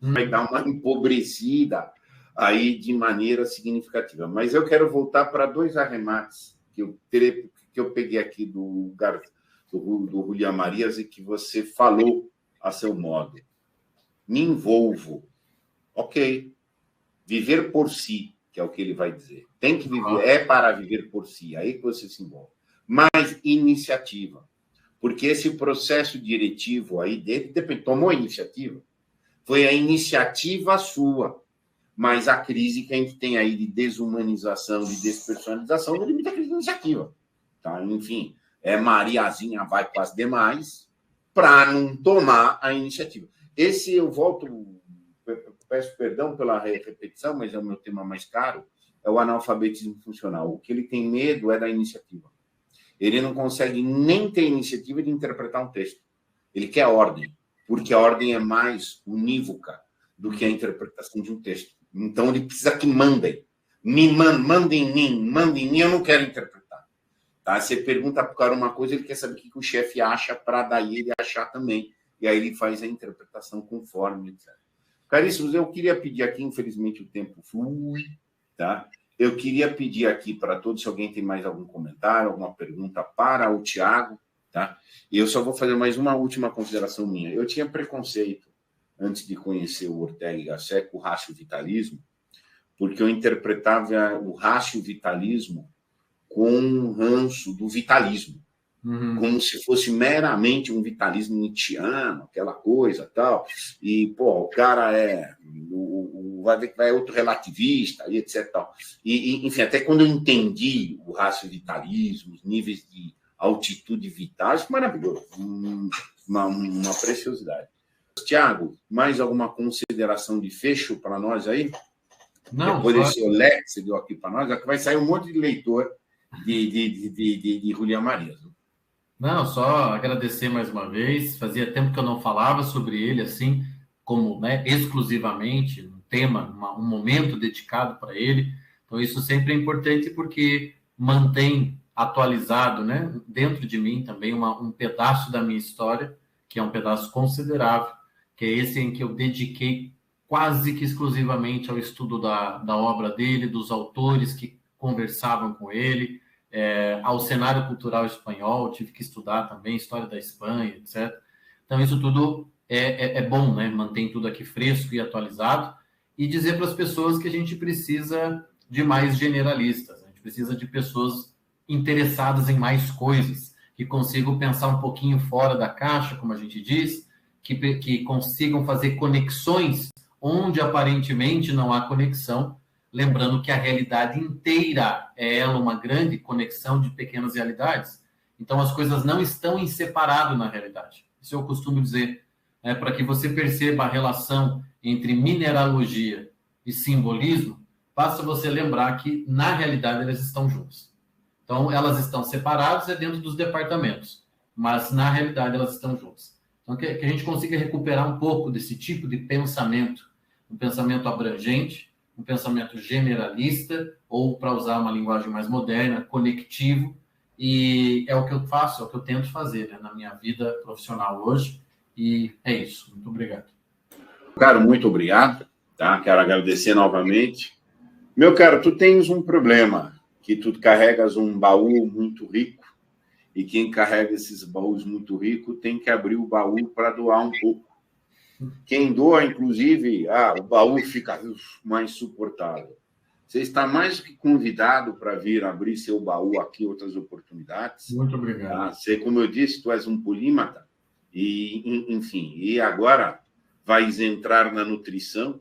Speaker 1: Vai dar uma empobrecida aí de maneira significativa. Mas eu quero voltar para 2 arremates que eu peguei aqui do Julián Marías e que você falou a seu modo. Me envolvo. Ok. Viver por si, que é o que ele vai dizer. Tem que viver, para viver por si, aí que você se envolve. Mas iniciativa. Porque esse processo diretivo aí dele, tomou a iniciativa. Foi a iniciativa sua. Mas a crise que a gente tem aí de desumanização, de despersonalização, não limita a crise de iniciativa. Tá? Enfim, Mariazinha vai com as demais para não tomar a iniciativa. Esse eu volto... Peço perdão pela repetição, mas é o meu tema mais caro, é o analfabetismo funcional. O que ele tem medo é da iniciativa. Ele não consegue nem ter iniciativa de interpretar um texto. Ele quer ordem, porque a ordem é mais unívoca do que a interpretação de um texto. Então, ele precisa que mandem. Manda em mim, eu não quero interpretar. Tá? Você pergunta para o cara uma coisa, ele quer saber o que o chefe acha para daí ele achar também. E aí ele faz a interpretação conforme, etc. Caríssimos, eu queria pedir aqui, infelizmente o tempo flui, tá? Eu queria pedir aqui para todos, se alguém tem mais algum comentário, alguma pergunta para o Tiago, tá? E eu só vou fazer mais uma última consideração minha. Eu tinha preconceito, antes de conhecer o Ortega y Gasset, com o ratio-vitalismo, porque eu interpretava o ratio-vitalismo com um ranço do vitalismo. Como se fosse meramente um vitalismo nietzschiano, aquela coisa tal. E, o cara vai ver que vai outro relativista, e etc. Tal. E, enfim, até quando eu entendi o ratio-vitalismo, os níveis de altitude vital, acho maravilhoso. Uma preciosidade. Tiago, mais alguma consideração de fecho para nós aí?
Speaker 2: Não.
Speaker 1: Depois desse olé que você deu aqui para nós, que vai sair um monte de leitor de Julián Marías.
Speaker 2: Não, só agradecer mais uma vez. Fazia tempo que eu não falava sobre ele, assim, como, né, exclusivamente, um tema, um momento dedicado para ele. Então, isso sempre é importante porque mantém atualizado, né, dentro de mim também um pedaço da minha história, que é um pedaço considerável, que é esse em que eu dediquei quase que exclusivamente ao estudo da obra dele, dos autores que conversavam com ele, ao cenário cultural espanhol, tive que estudar também história da Espanha, etc. Então, isso tudo é bom, né? Mantém tudo aqui fresco e atualizado, e dizer para as pessoas que a gente precisa de mais generalistas, a gente precisa de pessoas interessadas em mais coisas, que consigam pensar um pouquinho fora da caixa, como a gente diz, que consigam fazer conexões onde aparentemente não há conexão, lembrando que a realidade inteira é ela uma grande conexão de pequenas realidades. Então, as coisas não estão em separado na realidade. Isso eu costumo dizer, para que você perceba a relação entre mineralogia e simbolismo, basta você lembrar que, na realidade, elas estão juntas. Então, elas estão separadas dentro dos departamentos, mas, na realidade, elas estão juntas. Então, que a gente consiga recuperar um pouco desse tipo de pensamento, um pensamento abrangente, um pensamento generalista, ou, para usar uma linguagem mais moderna, conectivo, e é o que eu faço, é o que eu tento fazer, né, na minha vida profissional hoje, e é isso. Muito obrigado.
Speaker 1: Caro, muito obrigado, tá? Quero agradecer novamente. Meu caro, tu tens um problema, que tu carregas um baú muito rico, e quem carrega esses baús muito ricos tem que abrir o baú para doar um pouco. Quem doa, inclusive, o baú fica mais suportável. Você está mais do que convidado para vir abrir seu baú aqui, outras oportunidades.
Speaker 2: Muito obrigado.
Speaker 1: Tá? Você, como eu disse, tu és um polímata, e, enfim, e agora vais entrar na nutrição.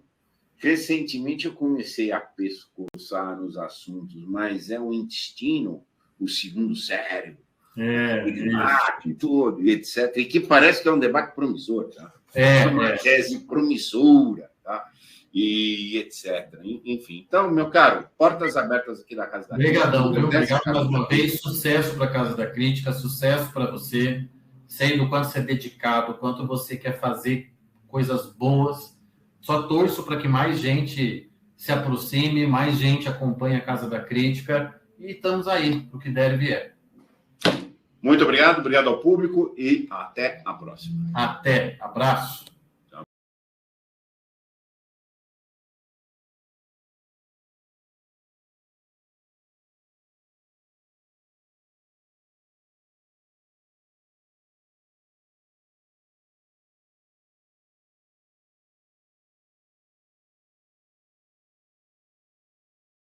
Speaker 1: Recentemente eu comecei a pescoçar nos assuntos, mas é o intestino, o segundo cérebro, e tudo, etc. E que parece que é um debate promissor, tá? Uma tese promissora, tá? E etc. Enfim, então, meu caro, portas abertas aqui da Casa da Crítica.
Speaker 2: Obrigadão, viu? Obrigado mais uma vez. Sucesso para a Casa da Crítica, sucesso para você. Sei do quanto você é dedicado, quanto você quer fazer coisas boas. Só torço para que mais gente se aproxime, mais gente acompanhe a Casa da Crítica, e estamos aí, o que der e vier.
Speaker 1: Muito obrigado ao público e até a próxima.
Speaker 2: Até, abraço.